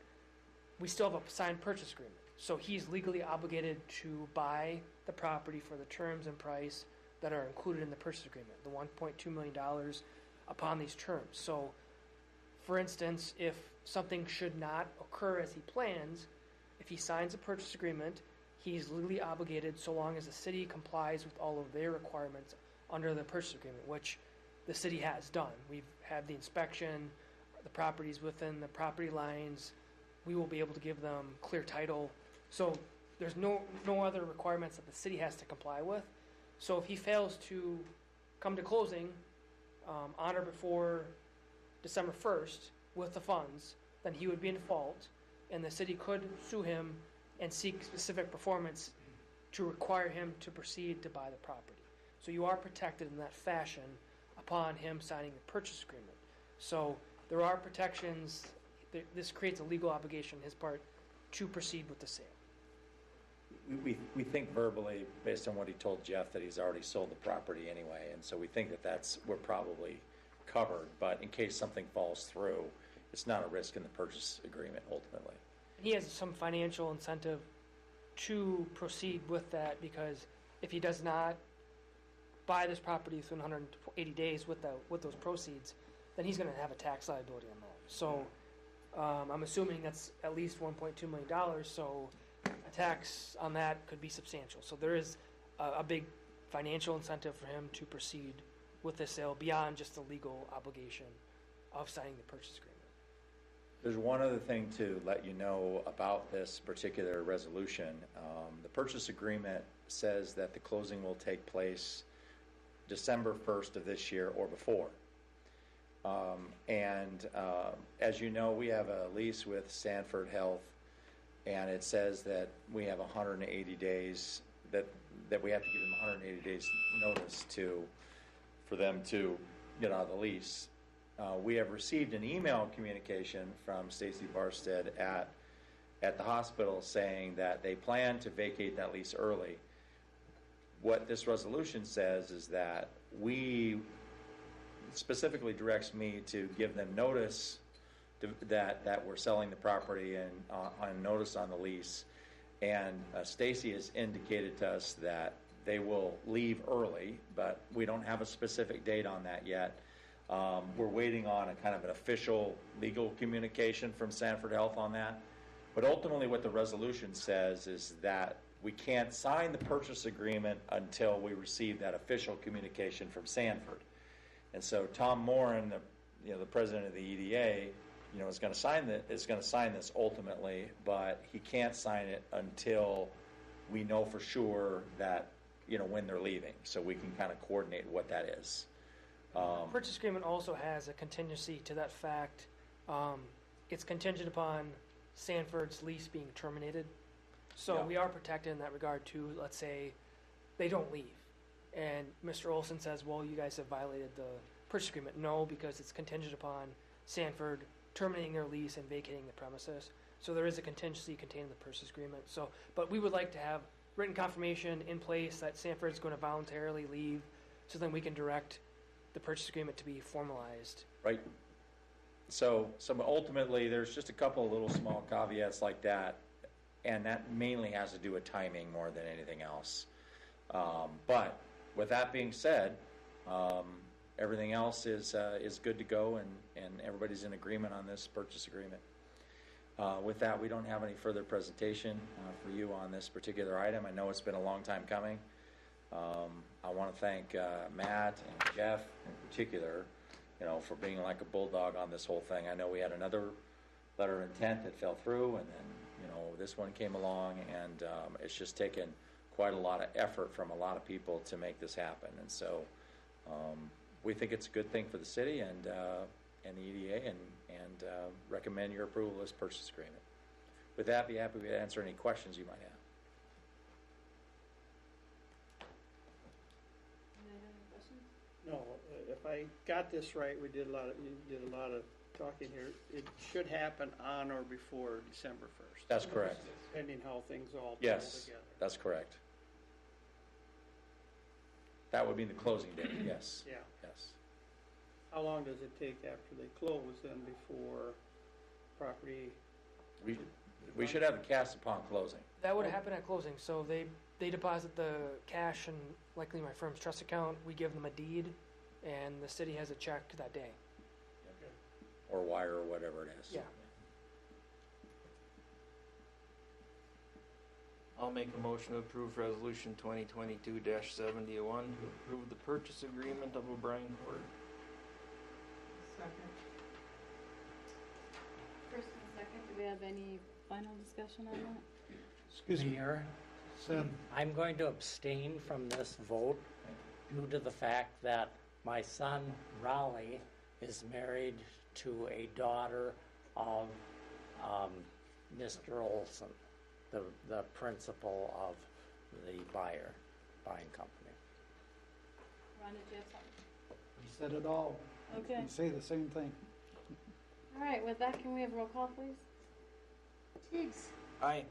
O: We still have a signed purchase agreement. So he's legally obligated to buy the property for the terms and price that are included in the purchase agreement, the $1.2 million upon these terms. So, for instance, if something should not occur as he plans, if he signs a purchase agreement, he's legally obligated so long as the city complies with all of their requirements under the purchase agreement, which the city has done. We've had the inspection, the properties within the property lines. We will be able to give them clear title. So there's no other requirements that the city has to comply with. So if he fails to come to closing on or before December 1st with the funds, then he would be in default, and the city could sue him and seek specific performance to require him to proceed to buy the property. So you are protected in that fashion upon him signing the purchase agreement. So there are protections. This creates a legal obligation on his part to proceed with the sale.
H: we think verbally, based on what he told Jeff, that he's already sold the property anyway, and so we think that we're probably covered, but in case something falls through, it's not a risk in the purchase agreement ultimately.
O: He has some financial incentive to proceed with that, because if he does not buy this property within 180 days with those proceeds, then he's going to have a tax liability on that. So I'm assuming that's at least $1.2 million, so a tax on that could be substantial. So there is a big financial incentive for him to proceed with this sale beyond just the legal obligation of signing the purchase agreement.
H: There's one other thing to let you know about this particular resolution. The purchase agreement says that the closing will take place December 1st of this year or before. As you know, we have a lease with Sanford Health, and it says that we have 180 days, that we have to give them 180 days notice for them to get out of the lease. We have received an email communication from Stacy Barstead at the hospital saying that they plan to vacate that lease early. What this resolution says is that specifically directs me to give them notice that we're selling the property and on notice on the lease. And Stacy has indicated to us that they will leave early, but we don't have a specific date on that yet. We're waiting on a kind of an official legal communication from Sanford Health on that. But ultimately what the resolution says is that we can't sign the purchase agreement until we receive that official communication from Sanford. And so Tom Moran, the president of the EDA, is going to sign this ultimately, but he can't sign it until we know for sure that when they're leaving, so we can kind of coordinate what that is.
O: Purchase agreement also has a contingency to that fact. It's contingent upon Sanford's lease being terminated. So
H: Yeah.
O: we are protected in that regard too. Let's say they don't leave, and Mr. Olson says, well, you guys have violated the purchase agreement. No, because it's contingent upon Sanford terminating their lease and vacating the premises. So there is a contingency contained in the purchase agreement. But we would like to have written confirmation in place that Sanford is going to voluntarily leave, so then we can direct the purchase agreement to be formalized.
H: Right. So ultimately, there's just a couple of little small caveats like that, and that mainly has to do with timing more than anything else. But with that being said, everything else is good to go, and everybody's in agreement on this purchase agreement. With that, we don't have any further presentation for you on this particular item. I know it's been a long time coming. I want to thank Matt and Jeff in particular, for being like a bulldog on this whole thing. I know we had another letter of intent that fell through, and then this one came along, and it's just taken quite a lot of effort from a lot of people to make this happen. And so we think it's a good thing for the city and the EDA, and recommend your approval of this purchase agreement. With that, be happy to answer any questions you might have.
G: No, if I got this right, you did a lot of talking here. It should happen on or before December 1st.
H: That's correct.
G: Pending how things all pull
H: Yes,
G: together.
H: that's correct. That would be the closing date, yes.
G: Yeah.
H: Yes.
G: How long does it take after they close then before property?
H: We should have the cash upon closing.
O: That would happen at closing. So they deposit the cash in likely my firm's trust account. We give them a deed, and the city has a check that day.
H: Or wire or whatever it is.
O: Yeah.
A: I'll make a motion to approve resolution 2022-71 to approve the purchase agreement of O'Brien Court.
F: Second.
E: First and second, do we have any final discussion on that?
N: Excuse me.
M: Mayor,
N: Sam.
M: I'm going to abstain from this vote due to the fact that my son, Raleigh, is married to a daughter of Mr. Olson, the principal of the buying company.
E: Ron, did you have something?
N: You said it all.
E: Okay.
N: You say the same thing.
E: All right, with that, can we have roll call, please?
F: Tiggs.
A: Aye.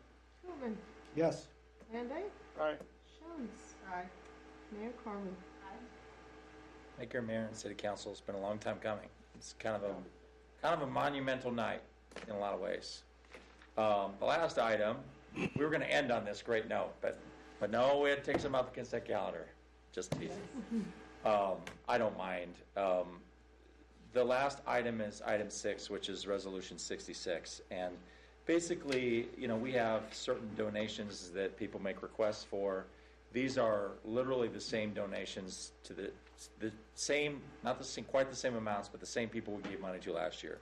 F: Truman.
N: Yes.
F: Landay?
G: Aye.
F: Shones? Aye. Mayor Corman?
H: Thank you, Mayor and City Council. It's been a long time coming. It's kind of a monumental night in a lot of ways. The last item, we were going to end on this great note, but no, it takes them out the consent calendar. Just teasing. I don't mind. The last item is item 6, which is resolution 66, and basically, we have certain donations that people make requests for. These are literally the same donations to the same, not the same, quite the same amounts, but the same people we gave money to last year.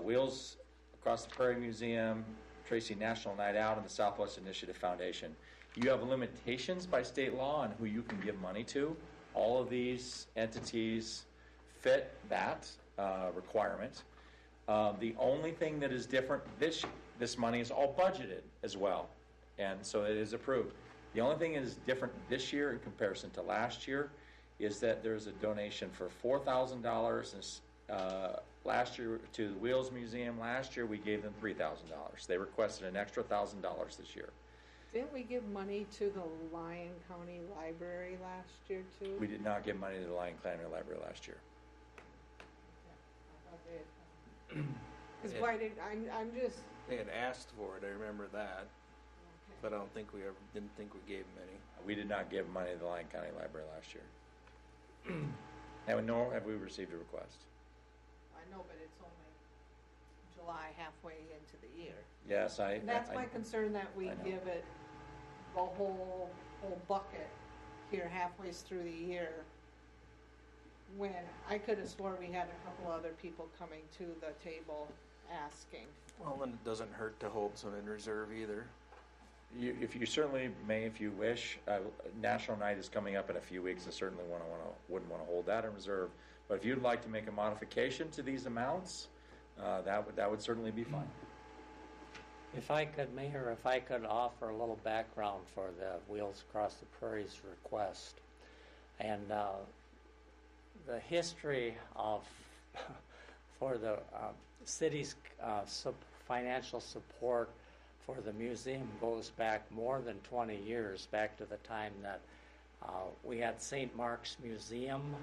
H: Wheels Across the Prairie Museum, Tracy National Night Out, and the Southwest Initiative Foundation. You have limitations by state law on who you can give money to. All of these entities fit that requirement. The only thing that is different, this money is all budgeted as well, and so it is approved. The only thing that is different this year in comparison to last year is that there's a donation for $4,000 last year to the Wheels Museum. Last year we gave them $3,000. They requested an extra $1,000 this year.
F: Didn't we give money to the Lyon County Library last year too?
H: We did not give money to the Lyon County Library last year.
F: I thought they had. Because why I'm just.
A: They had asked for it, I remember that. But I didn't think we gave them any.
H: We did not give money to the Lyon County Library last year. Nor have we received a request.
F: I know, but it's only July, halfway into the year.
H: Yes,
F: And that's my concern, that we
H: I know.
F: give it the whole bucket here halfway through the year, when I could have swore we had a couple other people coming to the table asking.
A: Well, then it doesn't hurt to hold some in reserve either.
H: If you certainly may, if you wish. National Night is coming up in a few weeks. I certainly wouldn't want to hold that in reserve. But if you'd like to make a modification to these amounts, that would certainly be fine.
M: If I could, Mayor, if I could offer a little background for the Wheels Across the Prairie's request. And the history of, for the city's financial support for the museum goes back more than 20 years, back to the time that we had St. Mark's Museum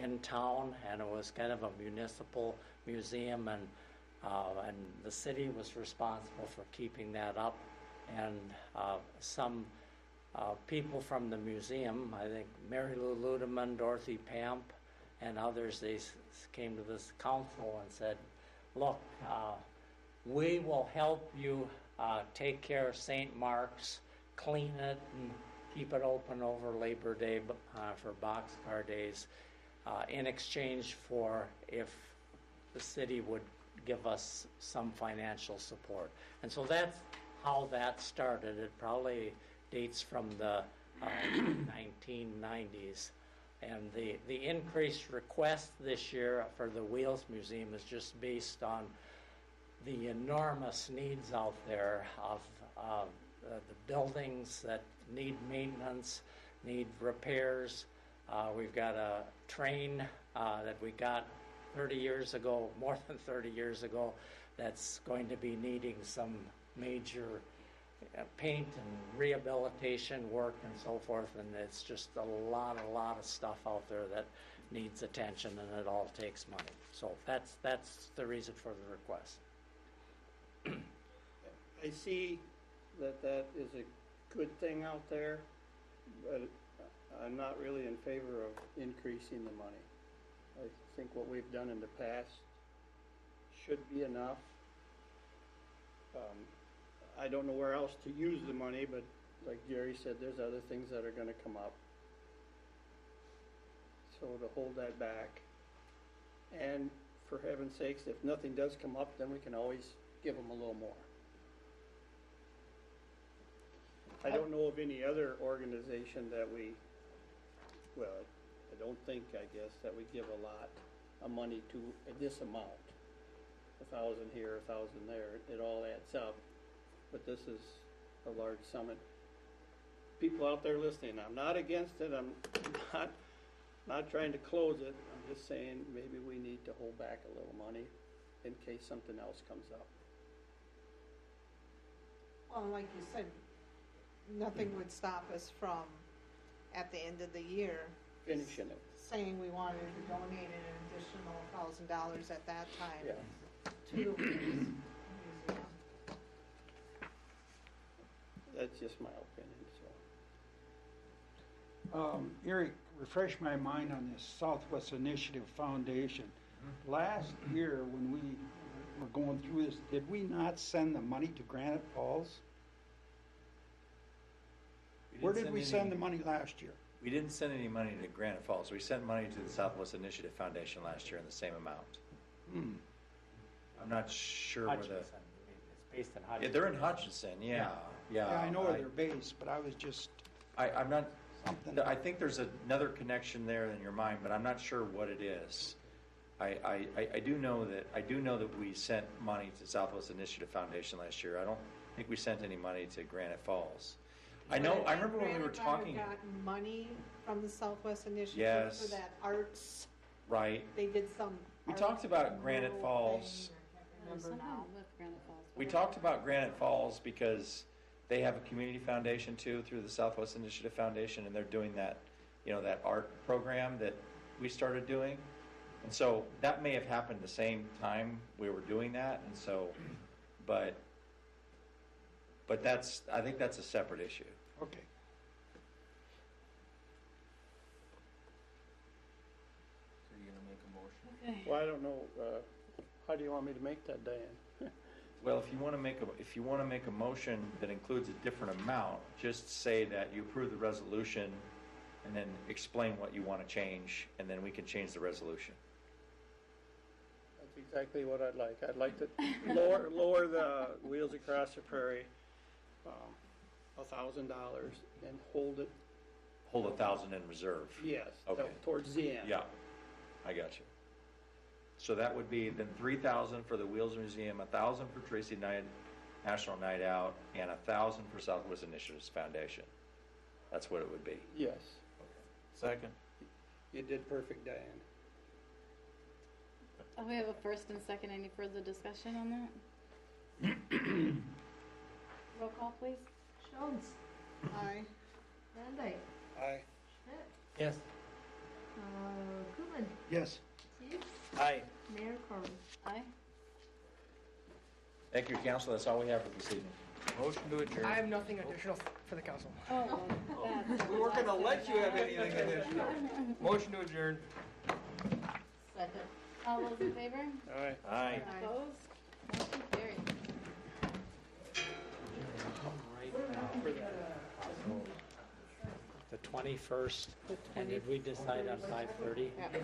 M: in town, and it was kind of a municipal museum, and the city was responsible for keeping that up. And some people from the museum, I think Mary Lou Ludeman, Dorothy Pamp, and others, they came to this council and said, look, we will help you take care of St. Mark's, clean it, and keep it open over Labor Day for boxcar days, in exchange for if the city would give us some financial support. And so that's how that started. It probably dates from the 1990s. And the increased request this year for the Wheels Museum is just based on the enormous needs out there of the buildings that need maintenance, need repairs. We've got a train that we got 30 years ago, more than 30 years ago, that's going to be needing some major paint and rehabilitation work and so forth, and it's just a lot of stuff out there that needs attention, and it all takes money. So that's the reason for the request.
G: I see that is a good thing out there, but I'm not really in favor of increasing the money. I think what we've done in the past should be enough. I don't know where else to use the money, but like Jerry said, there's other things that are going to come up. So to hold that back, and for heaven's sakes, if nothing does come up, then we can always give them a little more. I don't know of any other organization that I don't think, I guess, that we give a lot of money to this amount. 1,000 here, 1,000 there, it all adds up. But this is a large sum. People out there listening, I'm not against it. I'm not trying to close it. I'm just saying maybe we need to hold back a little money in case something else comes up.
F: Well, like you said, nothing would stop us from, at the end of the year,
G: Finishing it.
F: saying we wanted to donate an additional $1,000 at that time
G: Yeah.
F: to the museum.
G: That's just my opinion, so.
N: Eric, refresh my mind on this Southwest Initiative Foundation. Last year, when we were going through this, did we not send the money to Granite Falls? Where did we send the money last year?
H: We didn't send any money to Granite Falls. We sent money to the Southwest Initiative Foundation last year in the same amount. I'm not sure where the.
M: Hutchinson. I mean, it's based in
H: Yeah,
M: Hutchinson.
H: they're in Hutchinson, yeah.
N: Yeah, I know where they're based, but I was just
H: I'm not,
N: something.
H: I think there's another connection there in your mind, but I'm not sure what it is. I do know that we sent money to Southwest Initiative Foundation last year. I don't think we sent any money to Granite Falls. I remember when we were talking.
F: Granite got money from the Southwest Initiative
H: Yes.
F: for that arts.
H: Right.
F: They did some.
H: We
F: art
H: talked about Granite
F: mural
H: Falls.
F: thing, I can't
E: There's
F: remember
E: something
F: now.
E: with Granite Falls.
H: We talked about Granite Falls because they have a community foundation too through the Southwest Initiative Foundation, and they're doing that, that art program that we started doing. And so that may have happened the same time we were doing that, and so, but I think that's a separate issue.
N: Okay.
A: So you're gonna make a motion?
E: Okay.
G: Well, I don't know, how do you want me to make that, Diane?
H: Well, if you want to make a motion that includes a different amount, just say that you approve the resolution, and then explain what you want to change, and then we can change the resolution.
G: That's exactly what I'd like. I'd like to lower the Wheels Across the Prairie, $1,000 and hold it,
H: Hold 1,000 in reserve.
G: yes,
H: Okay.
G: towards the end.
H: Yeah, I got you. So that would be then 3,000 for the Wheels Museum, 1,000 for Tracy National Night Out, and 1,000 for Southwest Initiatives Foundation. That's what it would be.
G: Yes,
A: Second.
G: you did perfect, Diane.
E: Oh, we have a first and second. Any further discussion on that? Roll call, please.
J: Jones,
F: Aye.
J: Van Dyke,
G: Aye.
J: Schmidt,
M: Yes.
J: Koeman,
N: Yes.
J: Steve,
A: Aye.
J: Mayor Corbin.
E: Aye.
H: Thank you, council. That's all we have for this evening.
A: Motion to adjourn.
O: I have nothing additional for the council.
E: Oh, that's.
B: We weren't gonna let you have anything additional. Motion to adjourn.
J: Second.
E: All those in favor?
G: Aye.
A: Aye.
E: Opposed? Motion carried.
M: The 21st, and did we decide on 5:30?
F: At 5.